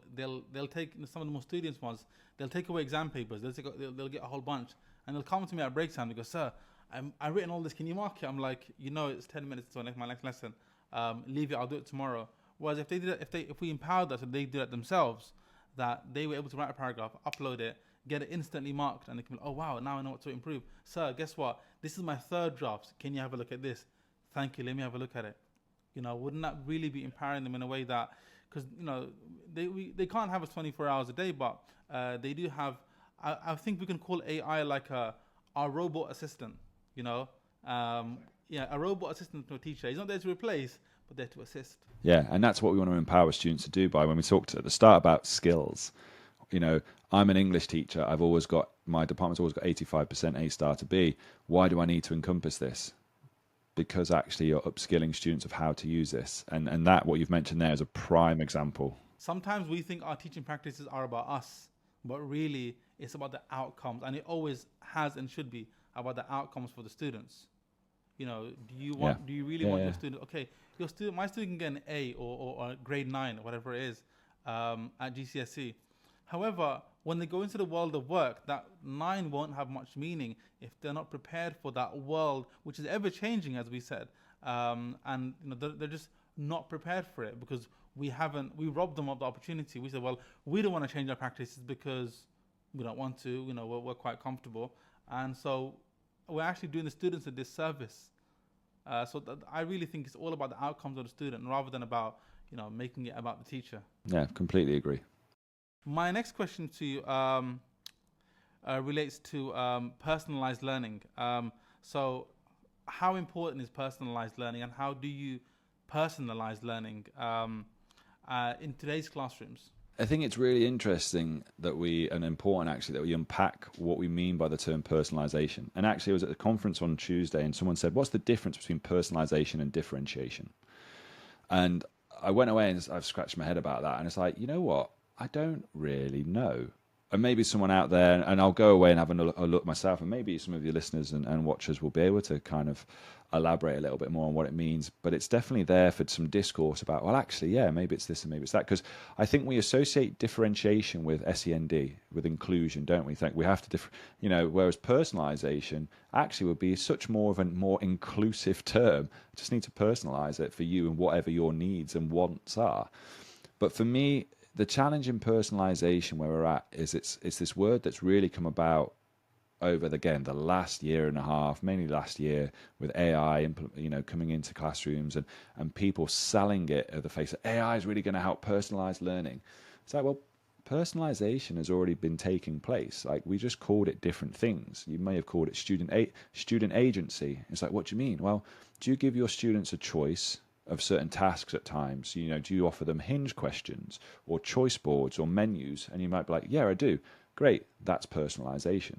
take some of the more studious ones. They'll take away exam papers. They'll get a whole bunch, and they'll come to me at break time. They go, "Sir, I've written all this. Can you mark it?" I'm like, it's 10 minutes to my next lesson. Leave it. I'll do it tomorrow. Whereas if they did it, if we empowered that, so they did it themselves, that they were able to write a paragraph, upload it, get it instantly marked, and they can be, oh wow, now I know what to improve. Sir, guess what? This is my third draft. Can you have a look at this? Thank you. Let me have a look at it. Wouldn't that really be empowering them in a way that, because they can't have us 24 hours a day, but they do have. I think we can call AI like our robot assistant. A robot assistant to a teacher. He's not there to replace, but there to assist. Yeah, and that's what we want to empower students to do by when we talked at the start about skills. I'm an English teacher. My department's always got 85% A star to B. Why do I need to encompass this? Because actually you're upskilling students of how to use this. And that, what you've mentioned there, is a prime example. Sometimes we think our teaching practices are about us, but really it's about the outcomes. And it always has and should be about the outcomes for the students. Do you really want your student? Okay, my student can get an A or a grade 9 or whatever it is at GCSE. However, when they go into the world of work, that 9 won't have much meaning if they're not prepared for that world, which is ever changing, as we said, and they're just not prepared for it because we robbed them of the opportunity. We said, well, we don't want to change our practices because we don't want to. We're quite comfortable, and so we're actually doing the students a disservice. So I really think it's all about the outcomes of the student rather than about making it about the teacher. Yeah, completely agree. My next question to you relates to personalized learning. So how important is personalized learning, and how do you personalize learning in today's classrooms? I think it's really interesting and important actually that we unpack what we mean by the term personalization. And actually I was at the conference on Tuesday and someone said, what's the difference between personalization and differentiation? And I went away and I've scratched my head about that. And it's like, you know what? I don't really know. And maybe someone out there, and I'll go away and have a look myself, and maybe some of your listeners and watchers will be able to kind of elaborate a little bit more on what it means. But it's definitely there for some discourse about, well, actually, yeah, maybe it's this and maybe it's that. Because I think we associate differentiation with SEND, with inclusion, don't we? Think we have to, whereas personalization actually would be such more of a more inclusive term. Just need to personalize it for you and whatever your needs and wants are. But for me, the challenge in personalization where we're at is it's this word that's really come about over the last year and a half, mainly last year, with AI, coming into classrooms and people selling it at the face that AI is really going to help personalize learning. It's like, well, personalization has already been taking place. Like, we just called it different things. You may have called it student agency. It's like, what do you mean? Well, do you give your students a choice of certain tasks at times? Do you offer them hinge questions or choice boards or menus? And you might be like, yeah, I do. Great, that's personalization.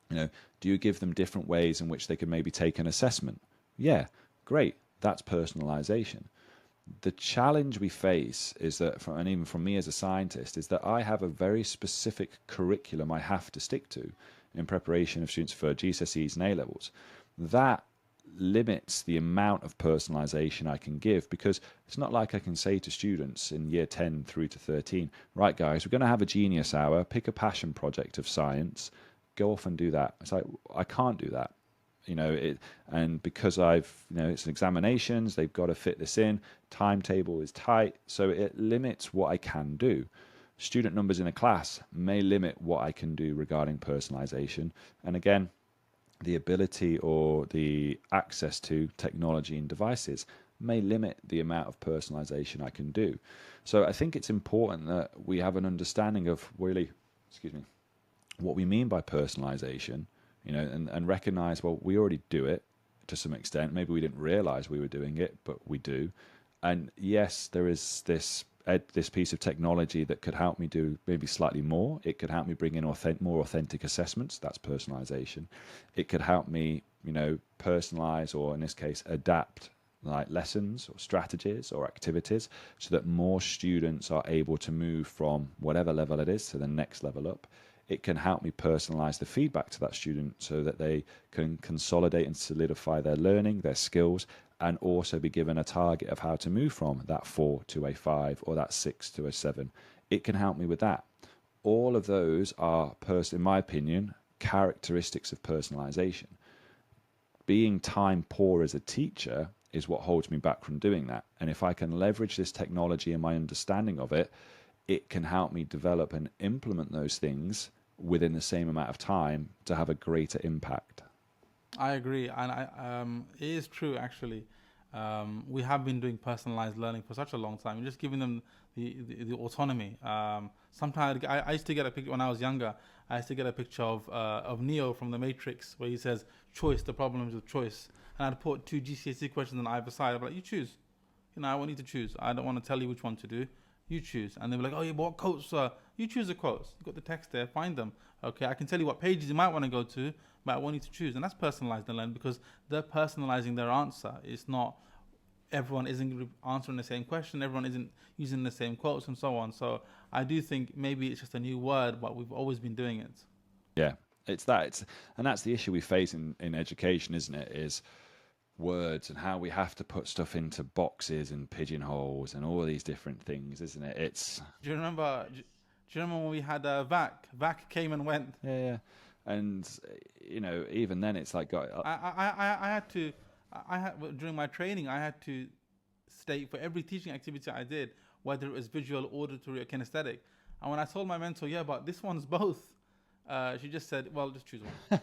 Do you give them different ways in which they can maybe take an assessment? Yeah, great, that's personalization. The challenge we face is that, and even from me as a scientist, is that I have a very specific curriculum I have to stick to in preparation of students for GCSEs and A-levels. That limits the amount of personalization I can give, because it's not like I can say to students in year 10 through to 13, right guys, we're going to have a genius hour, pick a passion project of science, go off and do that. It's like, I can't do that. And because it's examinations, they've got to fit this in, timetable is tight, so it limits what I can do. Student numbers in a class may limit what I can do regarding personalization. And again, the ability or the access to technology and devices may limit the amount of personalization I can do. So I think it's important that we have an understanding of really, what we mean by personalization, and recognize, well, we already do it to some extent. Maybe we didn't realize we were doing it, but we do. And yes, there is this piece of technology that could help me do maybe slightly more. It could help me bring in more authentic assessments. That's personalization. It could help me, personalize, or in this case, adapt like lessons or strategies or activities so that more students are able to move from whatever level it is to the next level up. It can help me personalize the feedback to that student so that they can consolidate and solidify their learning, their skills, and also be given a target of how to move from that 4 to a 5 or that 6 to a 7. It can help me with that. All of those are, in my opinion, characteristics of personalization. Being time poor as a teacher is what holds me back from doing that. And if I can leverage this technology and my understanding of it, it can help me develop and implement those things within the same amount of time to have a greater impact. I agree, and it is true actually. We have been doing personalized learning for such a long time. We're just giving them the autonomy. Sometimes I used to get a picture when I was younger. I used to get a picture of Neo from The Matrix, where he says, "Choice, the problems with choice." And I'd put 2 GCSE questions on either side. I'd be like, "You choose. I want you to choose. I don't want to tell you which one to do. You choose." And they were like, "Oh yeah, but what quotes? You choose the quotes. You've got the text there. Find them. Okay, I can tell you what pages you might want to go to, but I want you to choose." And that's personalized learning because they're personalizing their answer. It's not everyone isn't answering the same question. Everyone isn't using the same quotes and so on. So I do think maybe it's just a new word, but we've always been doing it. Yeah, and that's the issue we face in education, isn't it? Is words and how we have to put stuff into boxes and pigeonholes and all these different things, isn't it? Do you remember? Do you remember when we had VAC? VAC came and went. Yeah. And even then, it's like I had during my training, I had to state for every teaching activity I did, whether it was visual, auditory, or kinesthetic. And when I told my mentor, "Yeah, but this one's both," she just said, "Well, just choose one."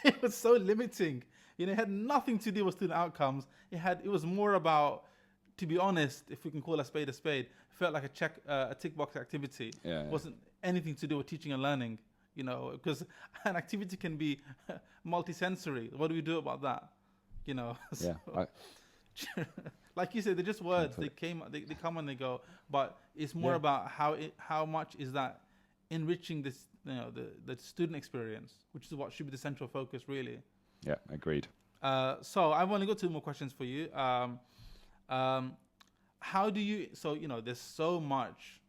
It was so limiting. It had nothing to do with student outcomes. It was more about, to be honest, if we can call a spade, it felt like a tick box activity. Yeah. It wasn't anything to do with teaching and learning. Because an activity can be multisensory. What do we do about that? So, Yeah. Like you said, they're just words. They come and they go. But it's more about how much is that enriching this, the student experience, which is what should be the central focus, really. Yeah, agreed. So I've only got 2 more questions for you. How do you? So there's so much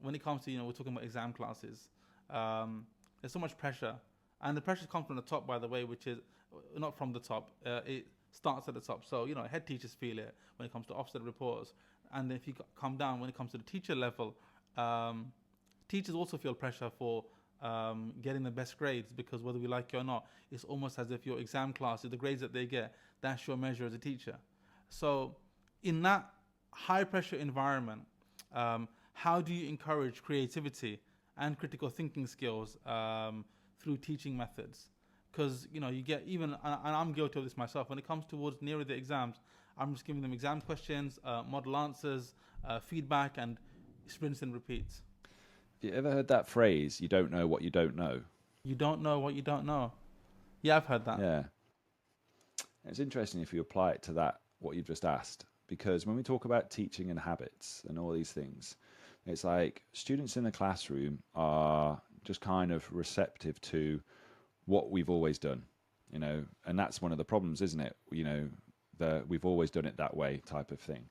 when it comes to we're talking about exam classes. There's so much pressure, and the pressure comes from the top, by the way, which is not from the top. It starts at the top. So head teachers feel it when it comes to Ofsted reports, and if you come down when it comes to the teacher level, teachers also feel pressure for getting the best grades, because whether we like it or not, it's almost as if your exam class, the grades that they get, that's your measure as a teacher. So in that high pressure environment, how do you encourage creativity and critical thinking skills through teaching methods? Because you get and I'm guilty of this myself, when it comes towards nearer the exams, I'm just giving them exam questions, model answers, feedback, and rinse and repeat. You ever heard that phrase, "You don't know what you don't know"? You don't know what you don't know. Yeah, I've heard that. Yeah. It's interesting if you apply it to that, what you've just asked, because when we talk about teaching and habits and all these things, it's like students in the classroom are just kind of receptive to what we've always done, and that's one of the problems, isn't it? We've always done it that way type of thing.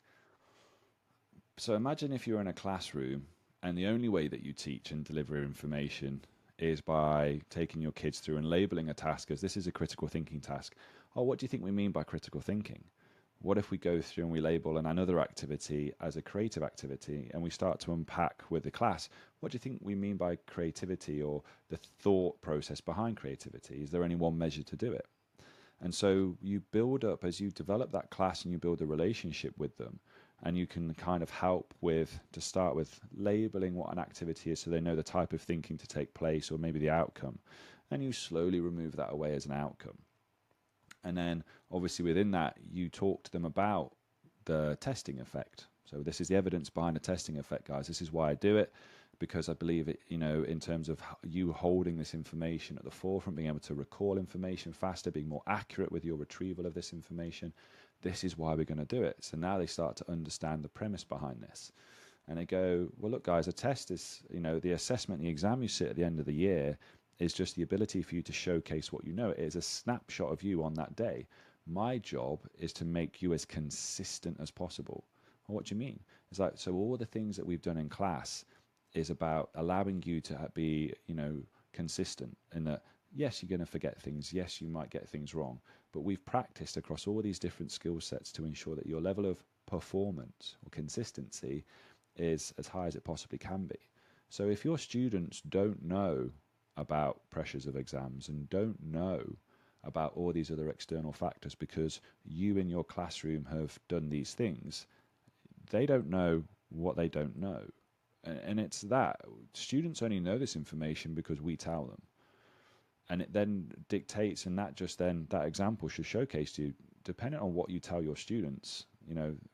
So imagine if you're in a classroom and the only way that you teach and deliver information is by taking your kids through and labeling a task as, "This is a critical thinking task." "Oh, what do you think we mean by critical thinking?" What if we go through and we label another activity as a creative activity, and we start to unpack with the class, "What do you think we mean by creativity, or the thought process behind creativity? Is there any one measure to do it?" And so you build up, as you develop that class and you build a relationship with them, and you can kind of help to start with labeling what an activity is so they know the type of thinking to take place, or maybe the outcome. And you slowly remove that away as an outcome. And then obviously within that, you talk to them about the testing effect. So this is the evidence behind the testing effect, guys. This is why I do it, because I believe it, in terms of you holding this information at the forefront, being able to recall information faster, being more accurate with your retrieval of this information. This is why we're going to do it. So now they start to understand the premise behind this. And they go, well, look, guys, a test is, the assessment, the exam you sit at the end of the year is just the ability for you to showcase what you know. It is a snapshot of you on that day. My job is to make you as consistent as possible. Well, what do you mean? It's like, so all the things that we've done in class is about allowing you to be, consistent in that, yes, you're going to forget things. Yes, you might get things wrong. But we've practiced across all these different skill sets to ensure that your level of performance or consistency is as high as it possibly can be. So if your students don't know about pressures of exams and don't know about all these other external factors because you in your classroom have done these things, they don't know what they don't know. And it's that students only know this information because we tell them. And it then dictates, and that example should showcase to you, depending on what you tell your students,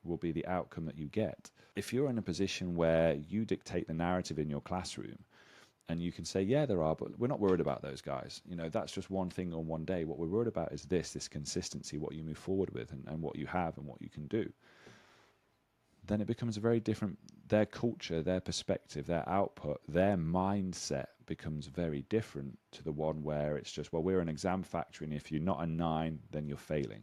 will be the outcome that you get. If you're in a position where you dictate the narrative in your classroom, and you can say, yeah, there are, but we're not worried about those guys. That's just one thing on one day. What we're worried about is this consistency, what you move forward with and what you have and what you can do. Then it becomes a very different, their culture, their perspective, their output, their mindset becomes very different to the one where it's just, well, we're an exam factory, and if you're not a 9, then you're failing.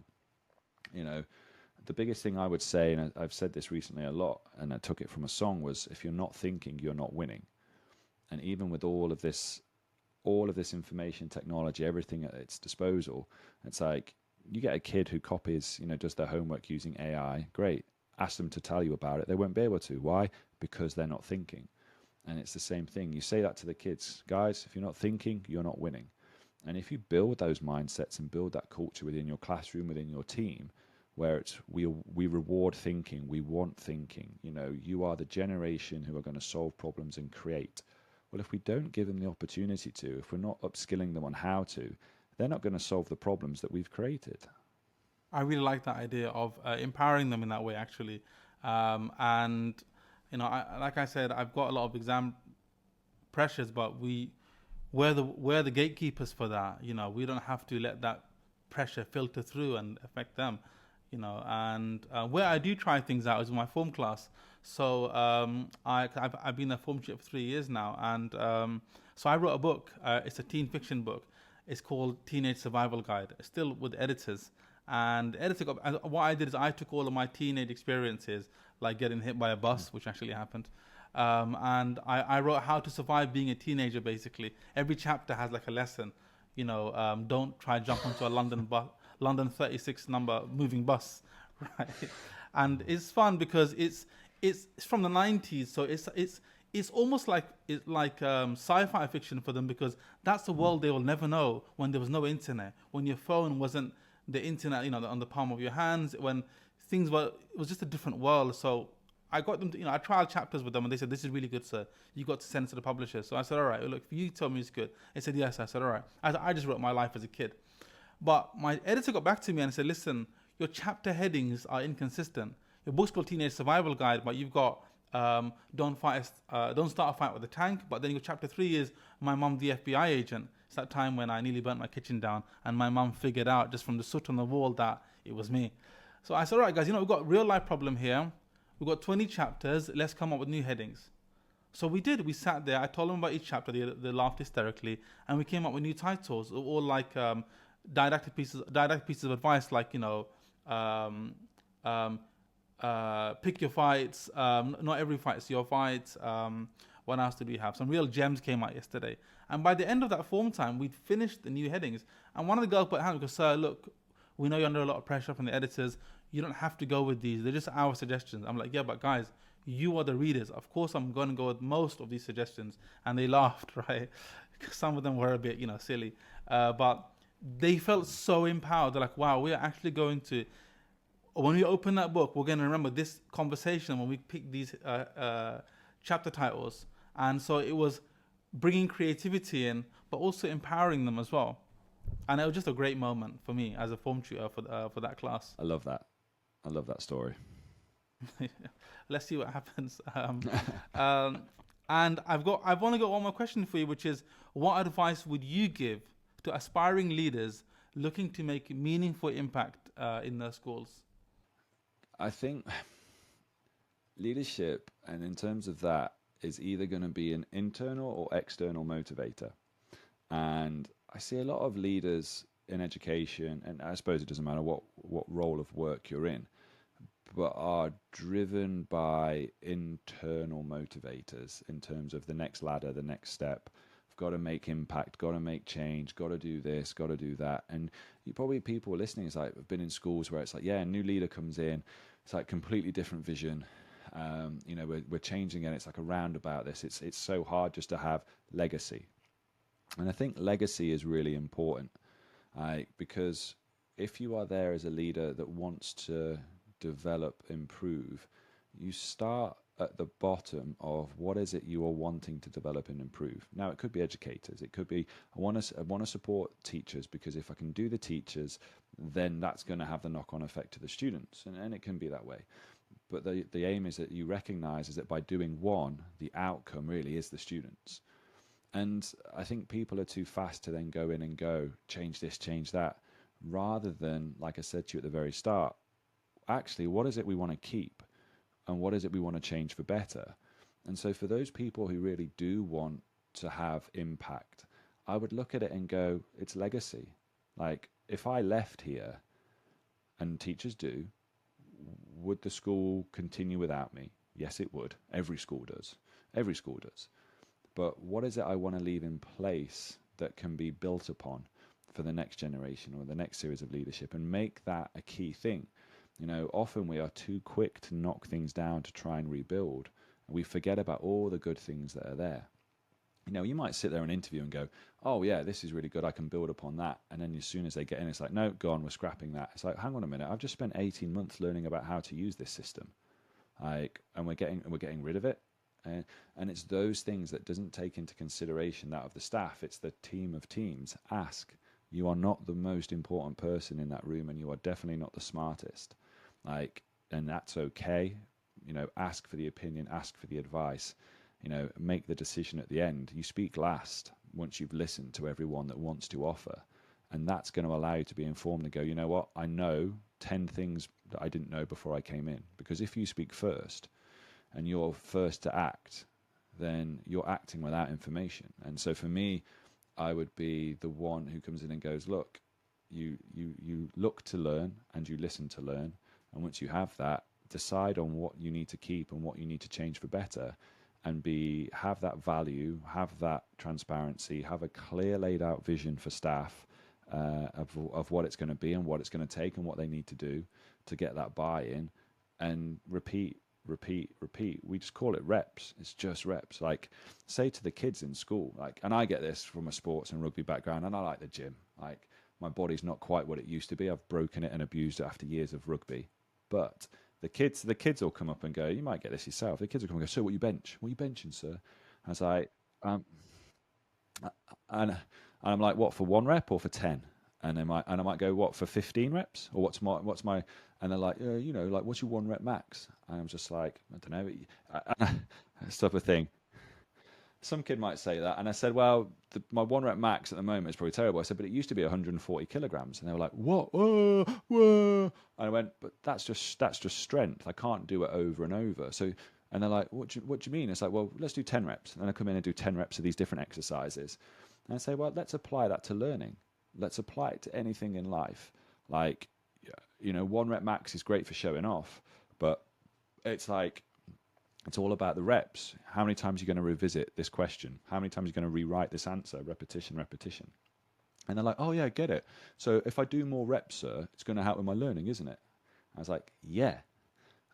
The biggest thing I would say, and I've said this recently a lot, and I took it from a song, was if you're not thinking, you're not winning. And even with all of this information, technology, everything at its disposal, it's like you get a kid who copies, does their homework using AI, great. Ask them to tell you about it. They won't be able to. Why? Because they're not thinking. And it's the same thing. You say that to the kids, guys, if you're not thinking, you're not winning. And if you build those mindsets and build that culture within your classroom, within your team, where it's we reward thinking, we want thinking, you are the generation who are going to solve problems and create. Well, if we don't give them the opportunity to, if we're not upskilling them on how to, they're not going to solve the problems that we've created. I really like that idea of empowering them in that way, actually. And, like I said, I've got a lot of exam pressures, but we're the gatekeepers for that. We don't have to let that pressure filter through and affect them. And where I do try things out is in my form class. So I've been a form tutor for 3 years now, and so I wrote a book. It's a teen fiction book. It's called Teenage Survival Guide. It's still with editors. And what I did is I took all of my teenage experiences, like getting hit by a bus, which actually happened, and I wrote how to survive being a teenager. Basically, every chapter has like a lesson. Don't try jump onto a London 36 number moving bus, right? And it's fun because it's from the 90s, so it's almost like sci-fi fiction for them, because that's the world they will never know, when there was no internet, when your phone wasn't the internet, on the palm of your hands, when it was just a different world. So I got them to, I tried chapters with them, and they said, this is really good, sir. You got to send it to the publisher. So I said, all right, look, if you tell me it's good. They said, yes. I said, all right. I just wrote my life as a kid. But my editor got back to me and said, listen, your chapter headings are inconsistent. Your book's called Teenage Survival Guide, but you've got don't start a fight with a tank. But then your chapter 3 is my mum, the FBI agent. It's that time when I nearly burnt my kitchen down, and my mum figured out just from the soot on the wall that it was me. So I said, all right, guys, we've got a real life problem here. We've got 20 chapters. Let's come up with new headings. So we did. We sat there. I told them about each chapter. They laughed hysterically, and we came up with new titles, all like didactic pieces of advice, like pick your fights. Not every fight's your fight. What else did we have? Some real gems came out yesterday. And by the end of that form time, we'd finished the new headings. And one of the girls put her hand and goes, sir, look, we know you're under a lot of pressure from the editors. You don't have to go with these. They're just our suggestions. I'm like, yeah, but guys, you are the readers. Of course, I'm going to go with most of these suggestions. And they laughed, right? Some of them were a bit, silly. But they felt so empowered. They're like, wow, we're actually going to, when we open that book, we're going to remember this conversation when we pick these chapter titles. And so it was bringing creativity in, but also empowering them as well. And it was just a great moment for me as a form tutor for that class. I love that. I love that story. Let's see what happens. And I've only got one more question for you, which is, what advice would you give to aspiring leaders looking to make meaningful impact in their schools? I think leadership, and in terms of that, is either going to be an internal or external motivator. And I see a lot of leaders in education, and I suppose it doesn't matter what role of work you're in, but are driven by internal motivators in terms of the next ladder, the next step. I've got to make impact, got to make change, got to do this, got to do that. And you probably people listening is like have been in schools where it's like, yeah, a new leader comes in, it's like completely different vision. We're changing and it's like a roundabout this. It's so hard just to have legacy. And I think legacy is really important, because if you are there as a leader that wants to develop, improve, you start at the bottom of what is it you are wanting to develop and improve. Now, it could be educators. It could be I want to support teachers because if I can do the teachers, then that's going to have the knock-on effect to the students, and it can be that way. But the aim is that you recognize is that by doing one, the outcome really is the students. And I think people are too fast to then go in and go, change this, change that, rather than, like I said to you at the very start, actually, what is it we want to keep? And what is it we want to change for better? And so for those people who really do want to have impact, I would look at it and go, it's legacy. Like, if I left here, and teachers do, would the school continue without me? Yes, it would. Every school does. Every school does. But what is it I want to leave in place that can be built upon for the next generation or the next series of leadership, and make that a key thing? Often we are too quick to knock things down to try and rebuild. And we forget about all the good things that are there. You might sit there and interview and go, oh yeah, this is really good, I can build upon that. And then as soon as they get in, it's like, no, gone, we're scrapping that. It's like, hang on a minute, I've just spent 18 months learning about how to use this system. And we're getting rid of it. And it's those things that doesn't take into consideration that of the staff. It's the team of teams. Ask. You are not the most important person in that room, and you are definitely not the smartest. And that's okay. Ask for the opinion, ask for the advice. Make the decision at the end. You speak last once you've listened to everyone that wants to offer. And that's going to allow you to be informed and go, you know what? I know 10 things that I didn't know before I came in. Because if you speak first and you're first to act, then you're acting without information. And so for me, I would be the one who comes in and goes, look, you look to learn and you listen to learn. And once you have that, decide on what you need to keep and what you need to change for better. And have that value, have that transparency, have a clear laid out vision for staff of what it's going to be and what it's going to take and what they need to do to get that buy-in, and repeat. We just call it reps. It's just reps. Like, say to the kids in school, and I get this from a sports and rugby background, and I like the gym. My body's not quite what it used to be. I've broken it and abused it after years of rugby. But the kids will come up and go, you might get this yourself. The kids will come and go, so what you bench? What are you benching, sir? I was like, and I'm like, what, for 1 rep or for 10? And I might go, what, for 15 reps? Or what's my, and they're like, what's your 1 rep max? And I'm just like, I don't know, this type of thing. Some kid might say that. And I said, well, my 1 rep max at the moment is probably terrible. I said, but it used to be 140 kilograms. And they were like, what? Whoa, whoa. And I went, but that's just strength. I can't do it over and over. So, and they're like, what do you mean? It's like, well, let's do 10 reps. And I come in and do 10 reps of these different exercises. And I say, well, let's apply that to learning. Let's apply it to anything in life. 1 rep max is great for showing off, but it's like, it's all about the reps. How many times are you going to revisit this question? How many times are you going to rewrite this answer? Repetition. And they're like, oh yeah, I get it. So if I do more reps, sir, it's going to help with my learning, isn't it? I was like, yeah.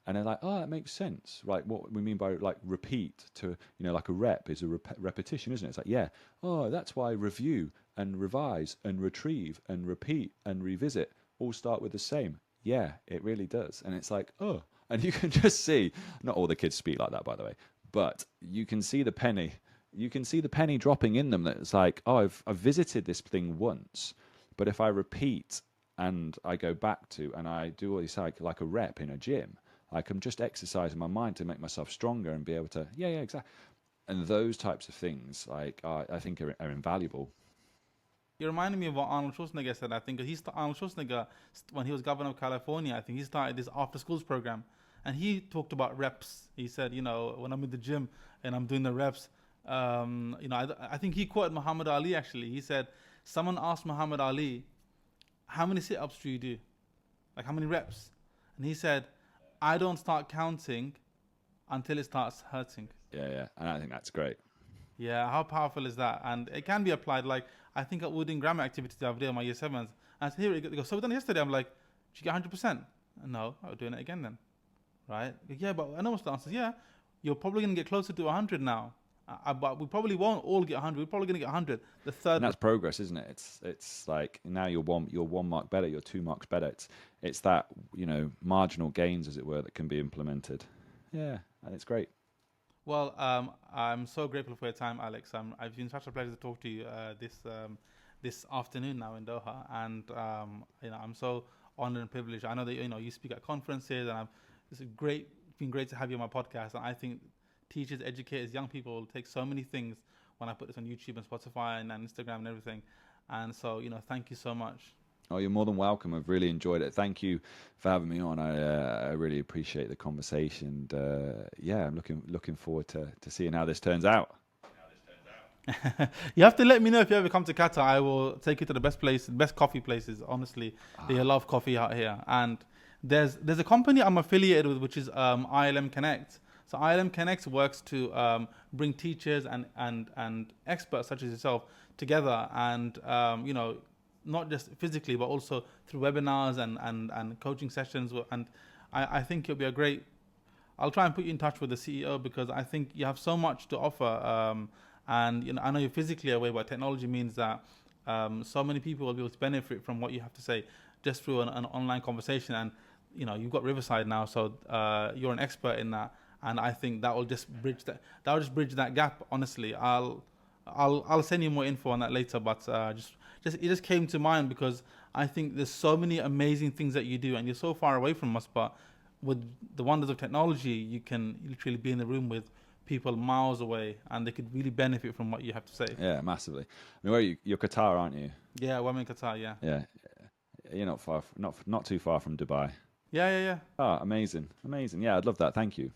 And they're like, oh, that makes sense. Right, what we mean by repeat to, like a rep is a repetition, isn't it? It's like, yeah. Oh, that's why review and revise and retrieve and repeat and revisit all start with the same. Yeah, it really does. And it's like, oh. And you can just see, not all the kids speak like that, by the way, but you can see the penny. You can see the penny dropping in them. That it's like, oh, I've visited this thing once, but if I repeat and I go back to and I do all this like a rep in a gym, I'm just exercising my mind to make myself stronger and be able to, yeah, exactly. and those types of things, like I think are invaluable. You reminded me of what Arnold Schwarzenegger said. I think Arnold Schwarzenegger, when he was governor of California, I think he started this after schools program, and he talked about reps. He said, when I'm in the gym and I'm doing the reps, I think he quoted Muhammad Ali actually. He said, someone asked Muhammad Ali, how many sit-ups do you do? Like how many reps? And he said, I don't start counting until it starts hurting. Yeah, and I think that's great. Yeah, how powerful is that? And it can be applied. Like I think we're doing grammar activities the other day on my year sevens, and I said, here it goes. So we done it yesterday. I'm like, did you get 100%? No, I'm doing it again then, right? Yeah, but I know what's the answer. Yeah, you're probably gonna get closer to 100 now, but we probably won't all get 100. We're probably gonna get 100. The third. And that's progress, isn't it? It's like now you're 1 mark better, you're 2 marks better. It's that marginal gains, as it were, that can be implemented. Yeah, and it's great. Well, I'm so grateful for your time, Alex. I've been such a pleasure to talk to you this afternoon now in Doha, and I'm so honored and privileged. I know that you speak at conferences, and it's been great to have you on my podcast. And I think teachers, educators, young people will take so many things when I put this on YouTube and Spotify and Instagram and everything. And so thank you so much. Oh, you're more than welcome. I've really enjoyed it. Thank you for having me on. I really appreciate the conversation. And, I'm looking forward to seeing how this turns out. You have to let me know if you ever come to Qatar. I will take you to the best coffee places. Honestly, they love coffee out here. And there's a company I'm affiliated with, which is ILM Connect. So ILM Connect works to bring teachers and experts such as yourself together, and not just physically, but also through webinars and coaching sessions. And I think it'll be I'll try and put you in touch with the CEO, because I think you have so much to offer. And I know you're physically away, but technology means that so many people will be able to benefit from what you have to say just through an online conversation. And you've got Riverside now, so you're an expert in that. And I think that will just bridge that. That will just bridge that gap. Honestly, I'll send you more info on that later. But it just came to mind because I think there's so many amazing things that you do, and you're so far away from us. But with the wonders of technology, you can literally be in the room with people miles away, and they could really benefit from what you have to say. Yeah, massively. I mean, where you're Qatar, aren't you? Yeah, well, I'm in Qatar. Yeah. Yeah, you're not far, not too far from Dubai. Yeah. Oh, amazing. Yeah, I'd love that. Thank you.